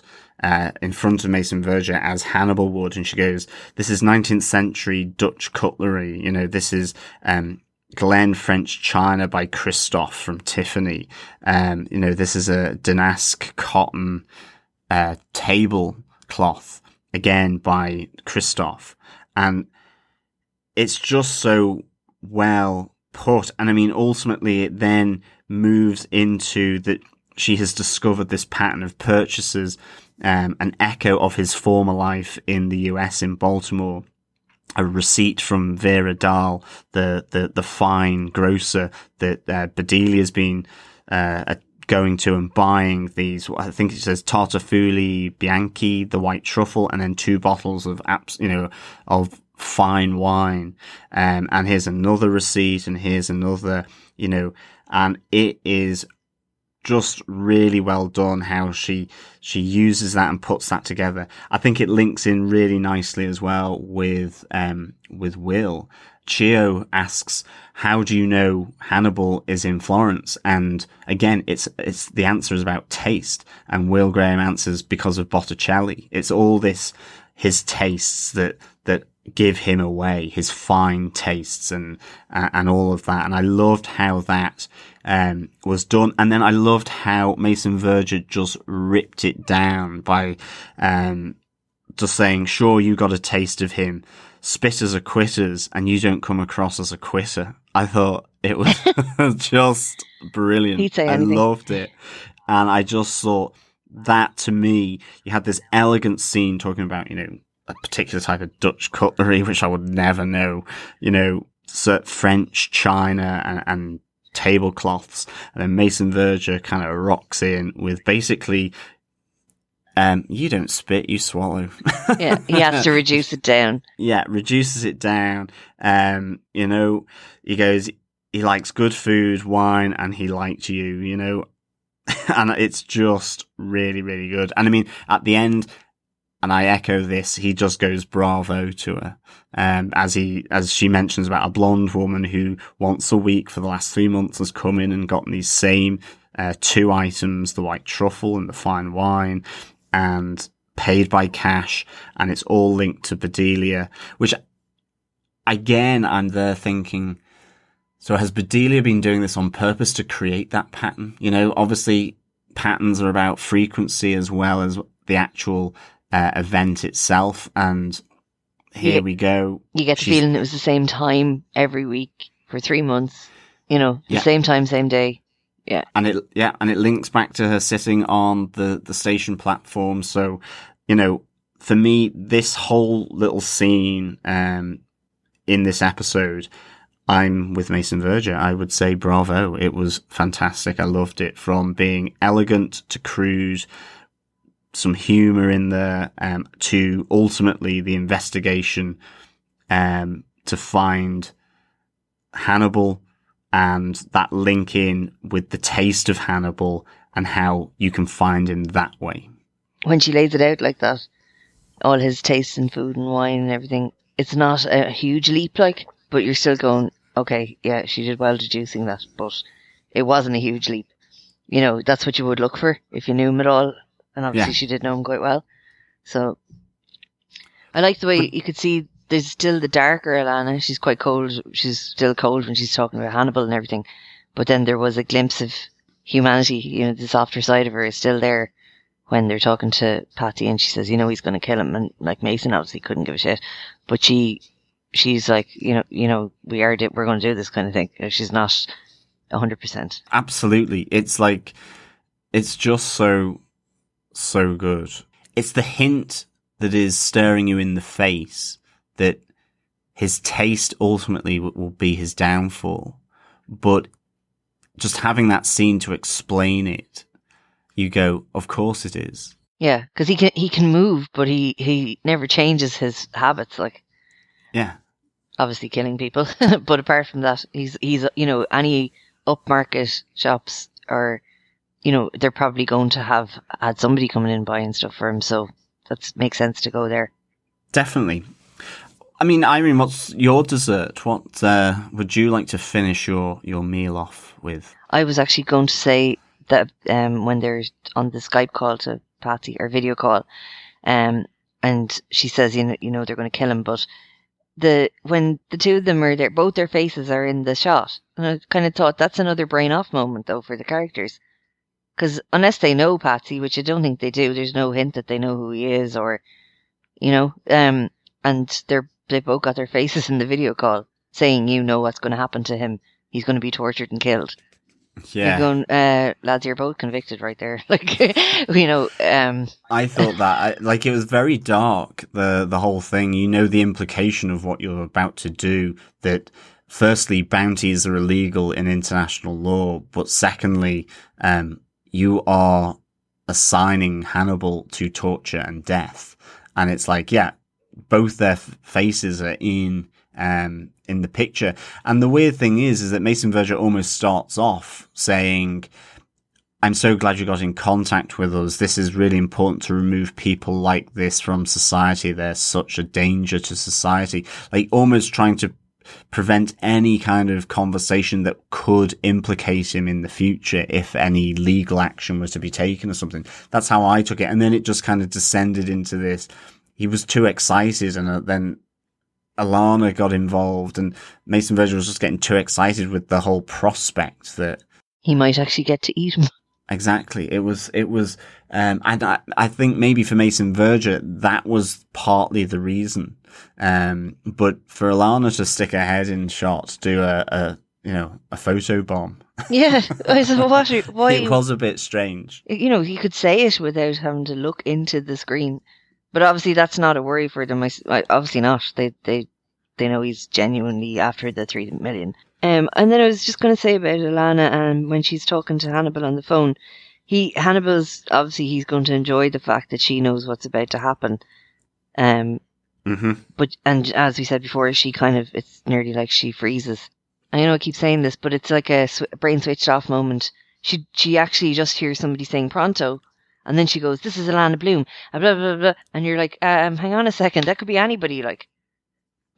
in front of Mason Verger as Hannibal would. And she goes, this is 19th century Dutch cutlery. This is Glen French china by Christoph from Tiffany. This is a damask cotton tablecloth, again by Christoph. And it's just so well put. And I mean, ultimately it then moves into that she has discovered this pattern of purchases, an echo of his former life in the US in Baltimore. A receipt from Vera Dahl, the fine grocer that Bedelia's been going to and buying these. I think it says Tartufoli Bianchi, the white truffle, and then 2 bottles of fine wine, and here's another receipt, and here's another, and it is just really well done how she uses that and puts that together. I think it links in really nicely as well with Will. Chiyoh asks, how do you know Hannibal is in Florence? And again, it's the answer is about taste. And Will Graham answers, because of Botticelli. It's all this, his tastes that give him away, his fine tastes and all of that. And I loved how that was done. And then I loved how Mason Verger just ripped it down by just saying, sure, you got a taste of him. Spitters are quitters, and you don't come across as a quitter. I thought it was just brilliant. He'd say anything. I loved it. And I just thought that, to me, you had this elegant scene talking about, a particular type of Dutch cutlery, which I would never know, French china and tablecloths. And then Mason Verger kind of rocks in with basically, you don't spit, you swallow. Yeah, he has to reduce it down. Yeah, reduces it down. He goes, he likes good food, wine, and he liked you, and it's just really, really good. And I mean, at the end, and I echo this, he just goes bravo to her. As she mentions about a blonde woman who once a week for the last 3 months has come in and gotten these same 2 items, the white truffle and the fine wine, and paid by cash, and it's all linked to Bedelia, which, again, I'm there thinking, so has Bedelia been doing this on purpose to create that pattern? Obviously patterns are about frequency as well as the actual event itself, and here we go. You get the feeling it was the same time every week for 3 months, the same time, same day. Yeah. And it links back to her sitting on the station platform. So, for me, this whole little scene in this episode, I'm with Mason Verger. I would say bravo. It was fantastic. I loved it, from being elegant to crude, some humor in there, to ultimately the investigation to find Hannibal, and that link in with the taste of Hannibal and how you can find him that way. When she lays it out like that, all his tastes in food and wine and everything, it's not a huge leap, but you're still going, okay, yeah, she did well deducing that, but it wasn't a huge leap. That's what you would look for if you knew him at all. And obviously she did know him quite well. So I like the way you could see there's still the darker Alana. She's quite cold. She's still cold when she's talking about Hannibal and everything. But then there was a glimpse of humanity, the softer side of her is still there when they're talking to Patty, and she says, he's going to kill him. And Mason obviously couldn't give a shit. But she's like, we're going to do this kind of thing. She's not 100%. Absolutely. It's just so good. It's the hint that is staring you in the face that his taste ultimately will be his downfall. But just having that scene to explain it, you go, of course it is. Yeah, because he can move, but he never changes his habits. Yeah, obviously killing people, but apart from that, he's any upmarket shops are, they're probably going to have had somebody coming in buying stuff for him, so that makes sense to go there. Definitely. I mean, Irene, what's your dessert? What would you like to finish your meal off with? I was actually going to say that when they're on the Skype call to Patty, or video call, and she says, they're going to kill him, but when the two of them are there, both their faces are in the shot, and I kind of thought that's another brain off moment though for the characters, because unless they know Patsy, which I don't think they do, there's no hint that they know who he is, or and they've both got their faces in the video call saying, what's going to happen to him. He's going to be tortured and killed. Yeah. You're going, lads, you're both convicted right there. I thought that, it was very dark, the whole thing. The implication of what you're about to do, that firstly, bounties are illegal in international law, but secondly, you are assigning Hannibal to torture and death. And it's both their faces are in the picture. And the weird thing is that Mason Verger almost starts off saying, I'm so glad you got in contact with us. This is really important to remove people like this from society. They're such a danger to society. Like almost trying to prevent any kind of conversation that could implicate him in the future if any legal action was to be taken or something. That's how I took it. And then it just kind of descended into this. He was too excited, and then Alana got involved, and Mason Verger was just getting too excited with the whole prospect that he might actually get to eat him. Exactly. It was, and I think maybe for Mason Verger, that was partly the reason. But for Alana to stick her head in shot, do a photo bomb. Yeah. So why? It was a bit strange. He could say it without having to look into the screen. But obviously that's not a worry for them. Obviously not. They know he's genuinely after the 3 million. And then I was just going to say about Alana, and when she's talking to Hannibal on the phone, Hannibal's obviously he's going to enjoy the fact that she knows what's about to happen. But and as we said before, it's nearly like she freezes. I keep saying this, but it's like a brain switched off moment. She actually just hears somebody saying pronto, and then she goes, "This is Alana Bloom," blah blah blah, and you're like, hang on a second, that could be anybody, like.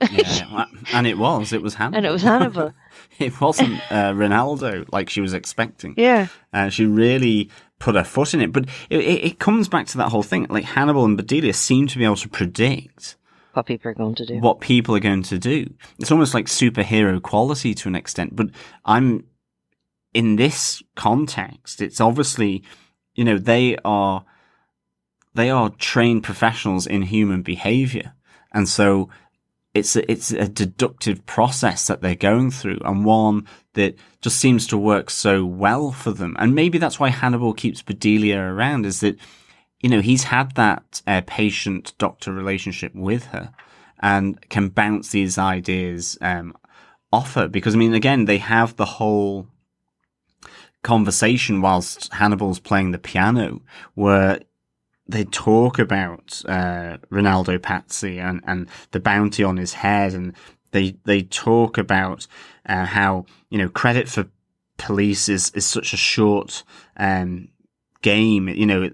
Yeah, and it was Hannibal. And it was Hannibal. It wasn't Ronaldo like she was expecting. Yeah. She really put her foot in it. But it comes back to that whole thing. Like Hannibal and Bedelia seem to be able to predict what people are going to do. What people are going to do. It's almost like superhero quality to an extent. But in this context, it's obviously, they are trained professionals in human behavior. And so it's a deductive process that they're going through, and one that just seems to work so well for them. And maybe that's why Hannibal keeps Bedelia around, is that, he's had that patient-doctor relationship with her and can bounce these ideas off her. Because, again, they have the whole conversation whilst Hannibal's playing the piano where they talk about Ronaldo Pazzi and the bounty on his head, and they talk about how credit for police is such a short game.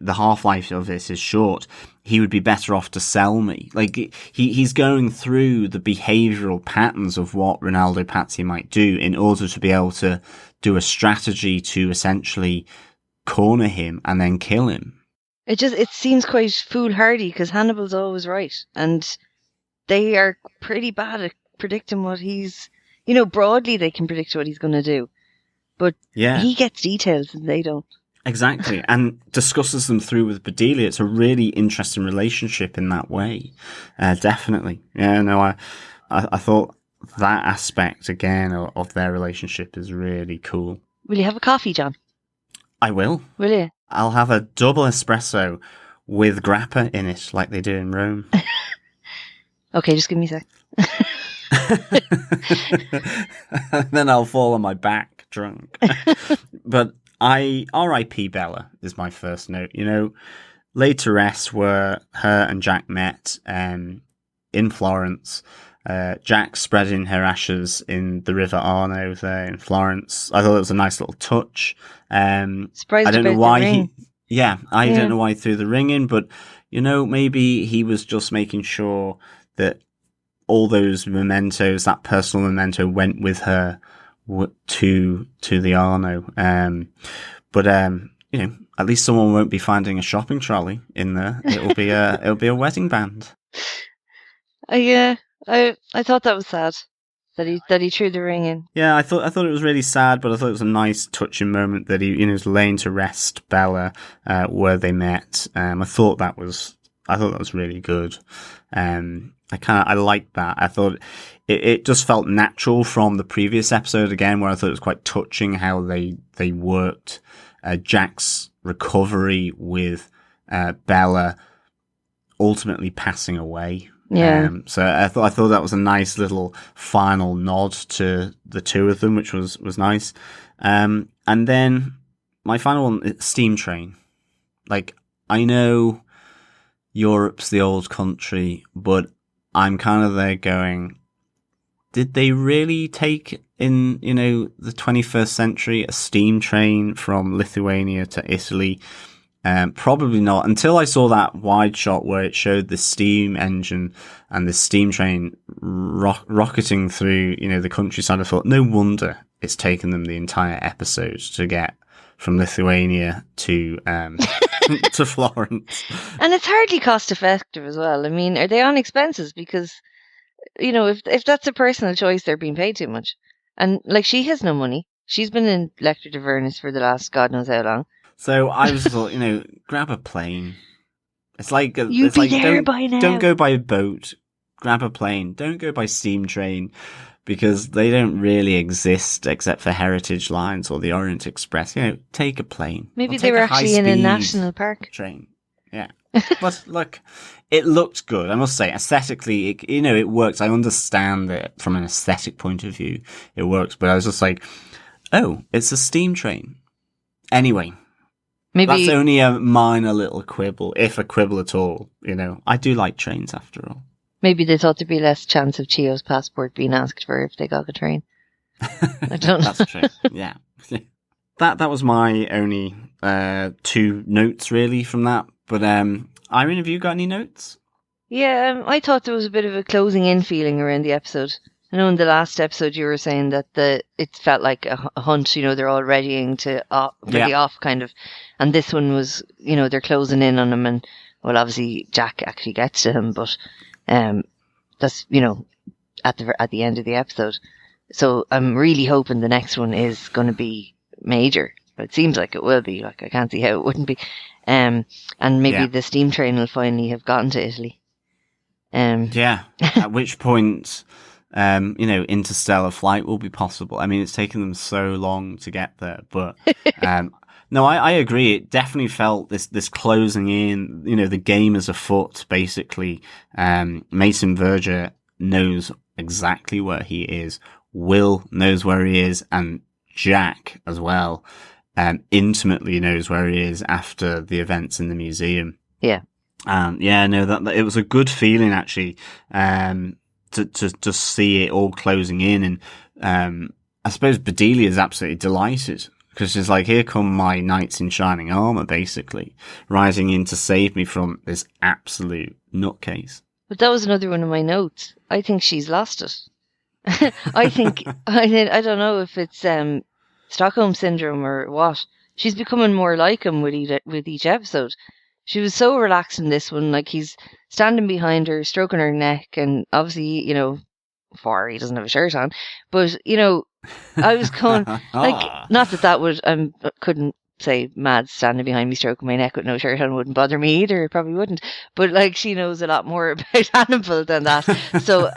The half-life of it is short. He would be better off to sell me. Like he's going through the behavioural patterns of what Ronaldo Pazzi might do in order to be able to do a strategy to essentially corner him and then kill him. It seems quite foolhardy because Hannibal's always right, and they are pretty bad at predicting what he's. Broadly they can predict what he's going to do, but he gets details and they don't. Exactly, and discusses them through with Bedelia. It's a really interesting relationship in that way. Definitely, I thought that aspect again of their relationship is really cool. Will you have a coffee, John? I will. Will you? I'll have a double espresso with grappa in it, like they do in Rome. Okay, just give me a sec. Then I'll fall on my back drunk. But R.I.P. Bella is my first note. Lecter where her and Jack met in Florence. Jack spreading her ashes in the River Arno there in Florence. I thought it was a nice little touch. Surprised I don't know why ring. I don't know why he threw the ring in, but maybe he was just making sure that all those mementos, that personal memento, went with her to the Arno. But at least someone won't be finding a shopping trolley in there. It'll be a wedding band. I thought that was sad that he threw the ring in. Yeah, I thought it was really sad, but I thought it was a nice touching moment that he was laying to rest Bella where they met. I thought that was really good. I liked that. I thought it just felt natural from the previous episode again, where I thought it was quite touching how they worked Jack's recovery with Bella ultimately passing away. Yeah. So I thought that was a nice little final nod to the two of them, which was nice. And then my final one is Steam Train. Like, I know Europe's the old country, but I'm kind of there going, did they really take in, the 21st century a steam train from Lithuania to Italy? Probably not, until I saw that wide shot where it showed the steam engine and the steam train rocketing through, the countryside. I thought, no wonder it's taken them the entire episode to get from Lithuania to to Florence. And it's hardly cost effective as well. I mean, are they on expenses? Because, if that's a personal choice, they're being paid too much. And, she has no money. She's been in Lecter Dvaras for the last God knows how long. So I was thought, grab a plane. It's like You'd be there by now. Don't go by boat. Grab a plane. Don't go by steam train, because they don't really exist except for Heritage Lines or the Orient Express. Take a plane. Maybe they were actually in a national park train. Yeah, but look, it looked good. I must say, aesthetically, it works. I understand that from an aesthetic point of view, it works. But I was just like, oh, it's a steam train. Anyway. Maybe that's only a minor little quibble, if a quibble at all. I do like trains after all. Maybe they thought there'd be less chance of Chiyo's passport being asked for if they got a train. I don't know. That's true. Yeah. That was my only 2 notes really from that. But Irene, have you got any notes? Yeah, I thought there was a bit of a closing in feeling around the episode. I know in the last episode you were saying that it felt like a hunt, they're all readying to ready off kind of. And this one was, they're closing in on him, and well, obviously Jack actually gets to him, but that's, at the end of the episode. So I'm really hoping the next one is going to be major. But it seems like it will be. I can't see how it wouldn't be. And maybe the steam train will finally have gotten to Italy. At which point, interstellar flight will be possible. I mean, it's taken them so long to get there, but no, I agree. It definitely felt this closing in. The game is afoot. Basically, Mason Verger knows exactly where he is. Will knows where he is, and Jack as well. Intimately knows where he is after the events in the museum. Yeah. That it was a good feeling actually. To see it all closing in, and I suppose Bedelia is absolutely delighted, because she's like, here come my knights in shining armor, basically rising in to save me from this absolute nutcase. But that was another one of my notes. I think she's lost it. I don't know if it's Stockholm syndrome or what. She's becoming more like him with each episode. She was so relaxed in this one, he's standing behind her, stroking her neck, and obviously, he doesn't have a shirt on, but, I was going, not that would, couldn't say Mads standing behind me stroking my neck with no shirt on wouldn't bother me either, it probably wouldn't, but, she knows a lot more about Hannibal than that, so,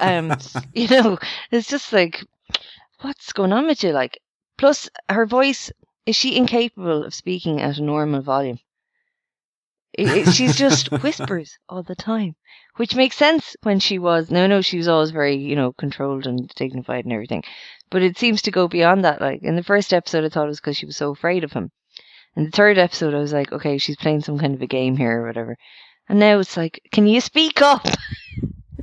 it's just what's going on with you, plus, her voice, is she incapable of speaking at a normal volume? She's just whispers all the time, which makes sense when she was. She was always very, controlled and dignified and everything. But it seems to go beyond that. In the first episode, I thought it was because she was so afraid of him. In the third episode, I was like, okay, she's playing some kind of a game here or whatever. And now it's like, can you speak up?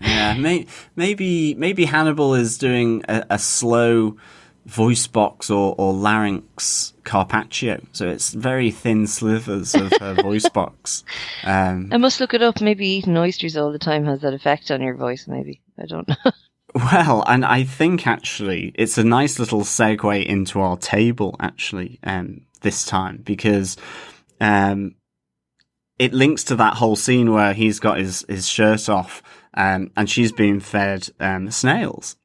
Yeah, maybe Hannibal is doing a slow voice box or larynx carpaccio, so it's very thin slivers of her voice box. I must look it up. Maybe eating oysters all the time has that effect on your voice, maybe. I don't know. Well, and I think actually it's a nice little segue into our table actually this time, because it links to that whole scene where he's got his shirt off and she's being fed snails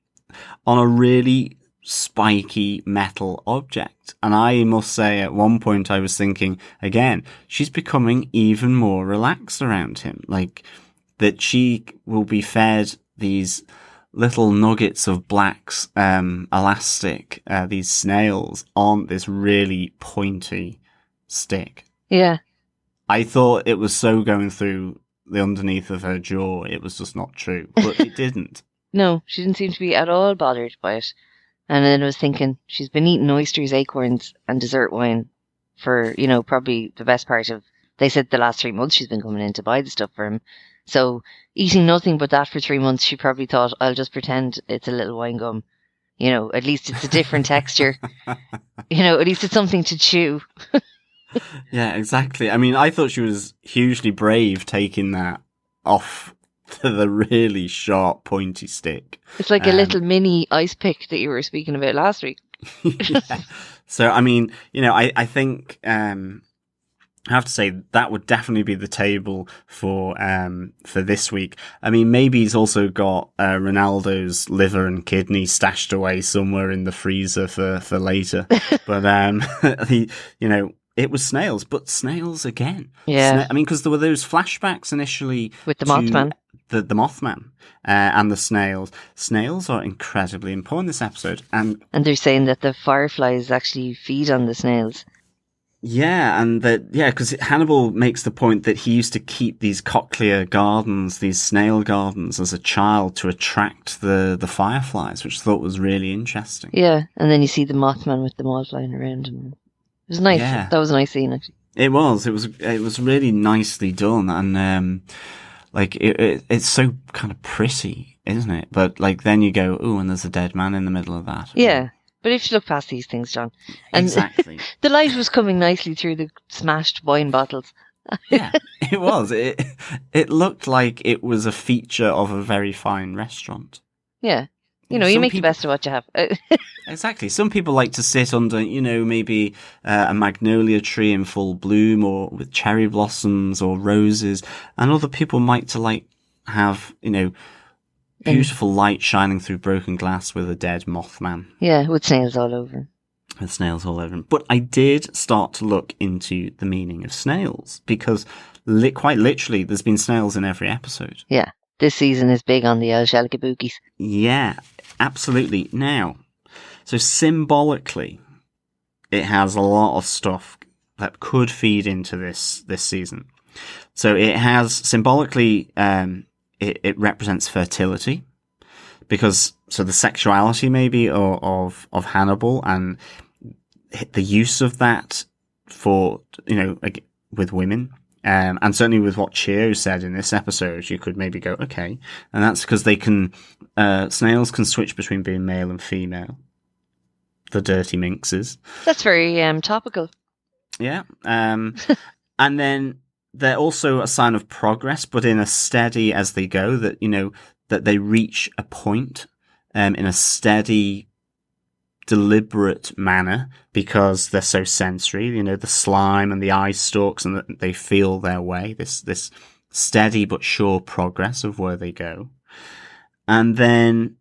on a really spiky metal object. And I must say, at one point I was thinking, again, she's becoming even more relaxed around him. That she will be fed these little nuggets of black elastic, these snails on this really pointy stick. Yeah. I thought it was so going through the underneath of her jaw, it was just not true. But it didn't. No, she didn't seem to be at all bothered by it. And then I was thinking, she's been eating oysters, acorns, and dessert wine for, probably the best part of, they said the last 3 months she's been coming in to buy the stuff for him. So eating nothing but that for 3 months, she probably thought, I'll just pretend it's a little wine gum. At least it's a different texture. At least it's something to chew. Yeah, exactly. I mean, I thought she was hugely brave taking that off the really sharp, pointy stick. It's like a little mini ice pick that you were speaking about last week. Yeah. So, I mean, I think I have to say that would definitely be the table for this week. I mean, maybe he's also got Ronaldo's liver and kidney stashed away somewhere in the freezer for later. But it was snails, but snails again. Yeah. I mean, because there were those flashbacks initially with the Mothman. The Mothman and the snails. Snails are incredibly important in this episode, and they're saying that the fireflies actually feed on the snails. Yeah, because Hannibal makes the point that he used to keep these cochlear gardens, these snail gardens, as a child to attract the fireflies, which I thought was really interesting. Yeah, and then you see the Mothman with them all flying around him. It was nice. Yeah. That was a nice scene, actually. It was really nicely done, and it's so kind of pretty, isn't it? But then you go, ooh, and there's a dead man in the middle of that. Yeah. But if you look past these things, John. And exactly. The light was coming nicely through the smashed wine bottles. Yeah, it was. It looked like it was a feature of a very fine restaurant. Yeah. You make the best of what you have. Exactly. Some people like to sit under, maybe a magnolia tree in full bloom, or with cherry blossoms or roses. And other people might have, beautiful light shining through broken glass with a dead Mothman. Yeah, with snails all over. With snails all over him. But I did start to look into the meaning of snails, because quite literally there's been snails in every episode. Yeah, this season is big on the Shelkabookies. Yeah, absolutely. Now, so symbolically, it has a lot of stuff that could feed into this season. So it has symbolically... It represents fertility, because the sexuality maybe of Hannibal and the use of that for with women, and certainly with what Chiyoh said in this episode, you could maybe go okay, and that's because they can snails can switch between being male and female. The dirty minxes. That's very topical. Yeah, and then. They're also a sign of progress, but in a steady as they go, that, that they reach a point, in a steady, deliberate manner, because they're so sensory, the slime and the eye stalks, and that they feel their way, this steady but sure progress of where they go. And then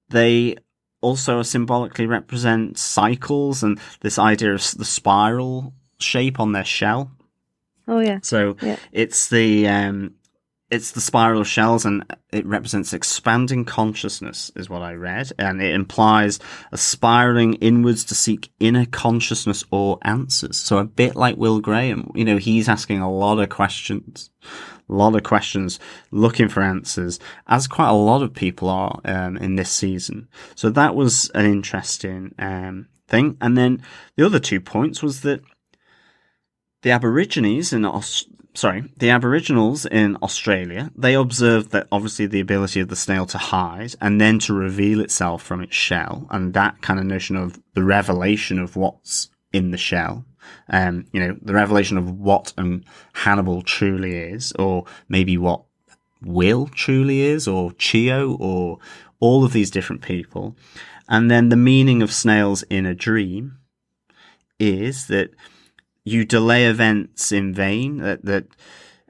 they also symbolically represent cycles and this idea of the spiral shape on their shell. Oh yeah. So yeah. It's the spiral of shells, and it represents expanding consciousness, is what I read, and it implies a spiraling inwards to seek inner consciousness or answers. So a bit like Will Graham, he's asking a lot of questions, looking for answers, as quite a lot of people are in this season. So that was an interesting thing. And then the other 2 points was that the Aboriginals in Australia, they observed that obviously the ability of the snail to hide and then to reveal itself from its shell, and that kind of notion of the revelation of what's in the shell, the revelation of what Hannibal truly is, or maybe what Will truly is, or Chiyoh, or all of these different people. And then the meaning of snails in a dream is that you delay events in vain,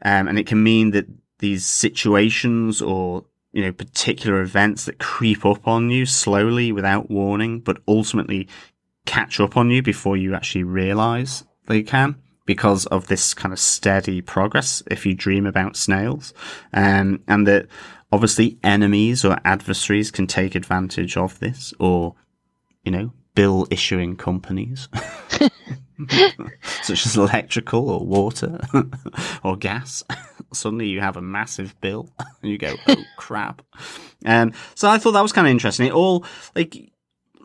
and it can mean that these situations or, particular events that creep up on you slowly without warning, but ultimately catch up on you before you actually realize they can, because of this kind of steady progress if you dream about snails. And that obviously enemies or adversaries can take advantage of this, or, bill issuing companies. Such as electrical or water or gas. Suddenly you have a massive bill and you go, oh crap. So I thought that was kind of interesting. It all,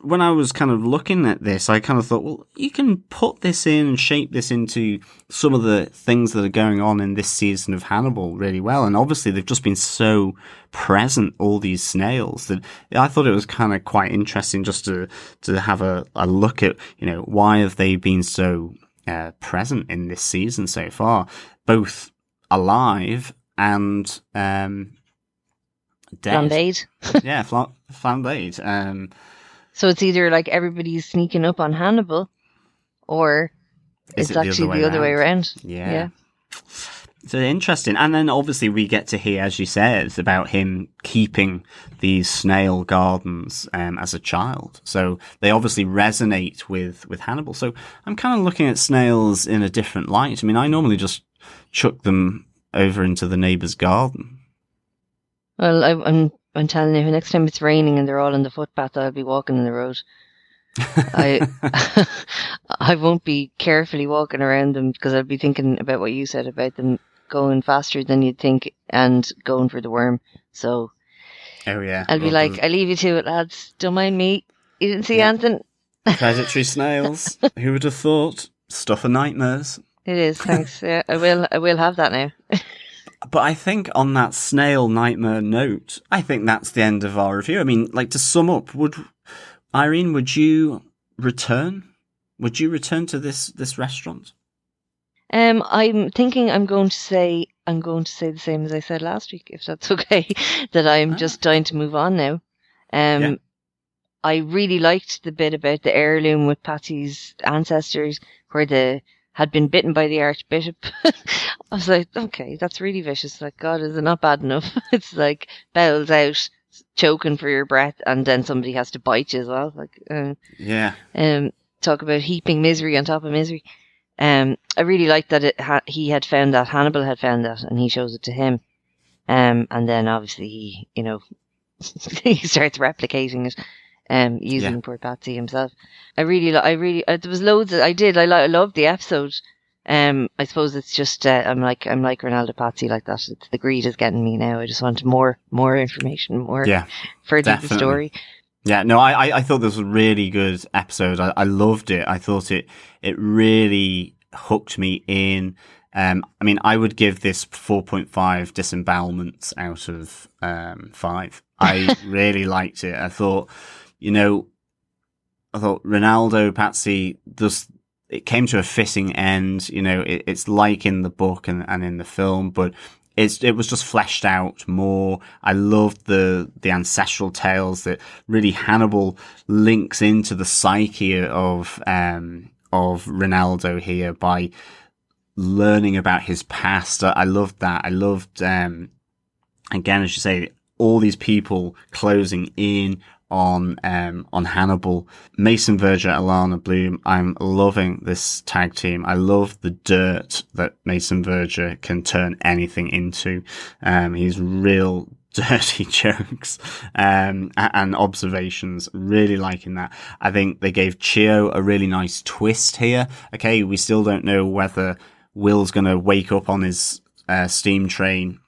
when I was kind of looking at this, I kind of thought, well, you can put this in and shape this into some of the things that are going on in this season of Hannibal really well. And obviously they've just been so present, all these snails, that I thought it was kind of quite interesting just to have a look at, why have they been so present in this season so far, both alive and dead. Flambéed. Yeah, flambéed. So it's either like everybody's sneaking up on Hannibal, or it's actually the other way around. Yeah. So interesting. And then obviously we get to hear, as you said, about him keeping these snail gardens as a child. So they obviously resonate with Hannibal. So I'm kind of looking at snails in a different light. I mean, I normally just chuck them over into the neighbour's garden. Well, I'm telling you, next time it's raining and they're all in the footpath, I'll be walking in the road. I won't be carefully walking around them, because I'll be thinking about what you said about them going faster than you'd think and going for the worm. So, oh yeah, I'll be like, I leave you to it, lads. Don't mind me. You didn't see anything. Predatory snails. Who would have thought? Stuff of nightmares. It is. Thanks. Yeah, I will have that now. But I think on that snail nightmare note, I think that's the end of our review. I mean, like, to sum up, Irene, would you return? Would you return to this restaurant? I'm thinking I'm going to say the same as I said last week, if that's okay. That I'm just dying to move on now. I really liked the bit about the heirloom with Pazzi's ancestors, where they had been bitten by the Archbishop. I was like, okay, that's really vicious. Like, God, is it not bad enough? It's like bowels out, choking for your breath, and then somebody has to bite you as well. Like, talk about heaping misery on top of misery. I really liked that he had found that, Hannibal had found that, and he shows it to him. And then obviously he, he starts replicating it. Using poor Pazzi himself. There was loads I loved the episode. I suppose it's just, I'm like Ronaldo Pazzi like that. It's the greed is getting me now. I just want more information, further the story. Yeah, no, I thought this was a really good episode. I loved it. I thought it really hooked me in. I mean, I would give this 4.5 disembowelments out of 5. I really liked it. I thought Ronaldo Pazzi, it came to a fitting end. It's like in the book and in the film, but it was just fleshed out more. I loved the ancestral tales that really Hannibal links into the psyche of Ronaldo here by learning about his past. I loved that. I loved, again, as you say, all these people closing in on Hannibal. Mason Verger, Alana Bloom. I'm loving this tag team. I love the dirt that Mason Verger can turn anything into. He's real dirty jokes and observations. Really liking that. I think they gave Chiyoh a really nice twist here. Okay, we still don't know whether Will's going to wake up on his steam train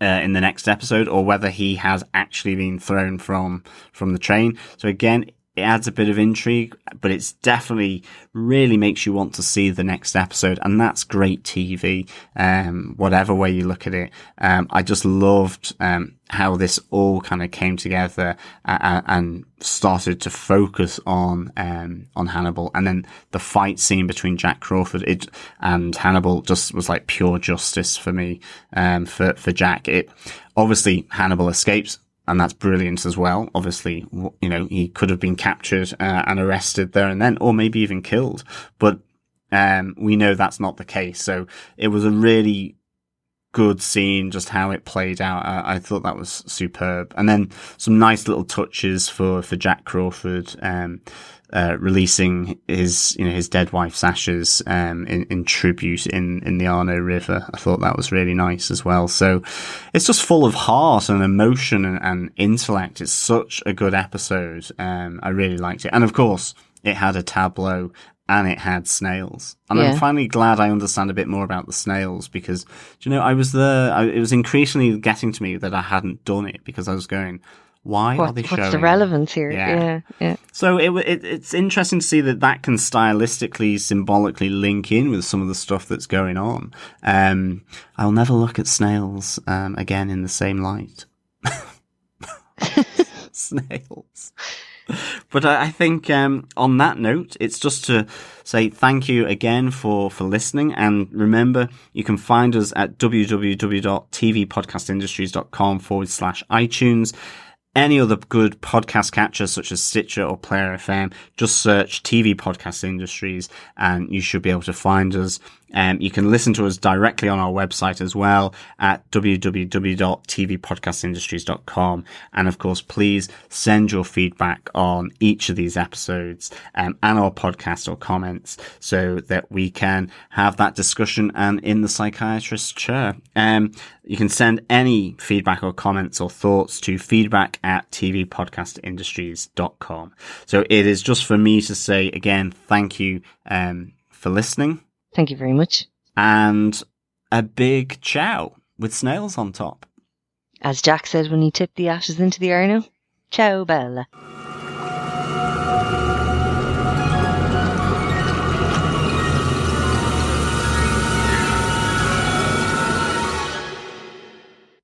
in the next episode, or whether he has actually been thrown from the train. So again, it adds a bit of intrigue, but it's definitely really makes you want to see the next episode, and that's great TV, whatever way you look at it. I just loved how this all kind of came together and started to focus on Hannibal, and then the fight scene between Jack Crawford and Hannibal just was like pure justice for me. For Jack, obviously Hannibal escapes, and that's brilliant as well. Obviously, he could have been captured and arrested there and then, or maybe even killed. But we know that's not the case. So it was a really good scene, just how it played out. I thought that was superb. And then some nice little touches for Jack Crawford, releasing his dead wife's ashes in tribute in the Arno River. I thought that was really nice as well. So it's just full of heart and emotion and intellect. It's such a good episode. I really liked it. And of course, it had a tableau and it had snails. And I'm finally glad I understand a bit more about the snails, because, I was there. It was increasingly getting to me that I hadn't done it, because I was going, Why are they showing? What's the relevance here? Yeah. So it's interesting to see that can stylistically, symbolically link in with some of the stuff that's going on. I'll never look at snails again in the same light. Snails. But I think on that note, it's just to say thank you again for listening. And remember, you can find us at www.tvpodcastindustries.com/iTunes. Any other good podcast catchers such as Stitcher or Player FM, just search TV Podcast Industries and you should be able to find us. You can listen to us directly on our website as well at www.tvpodcastindustries.com. And of course, please send your feedback on each of these episodes and our podcast or comments so that we can have that discussion and in the psychiatrist's chair. You can send any feedback or comments or thoughts to feedback@tvpodcastindustries.com. So it is just for me to say again, thank you for listening. Thank you very much. And a big ciao with snails on top. As Jack said when he tipped the ashes into the Arno, ciao bella.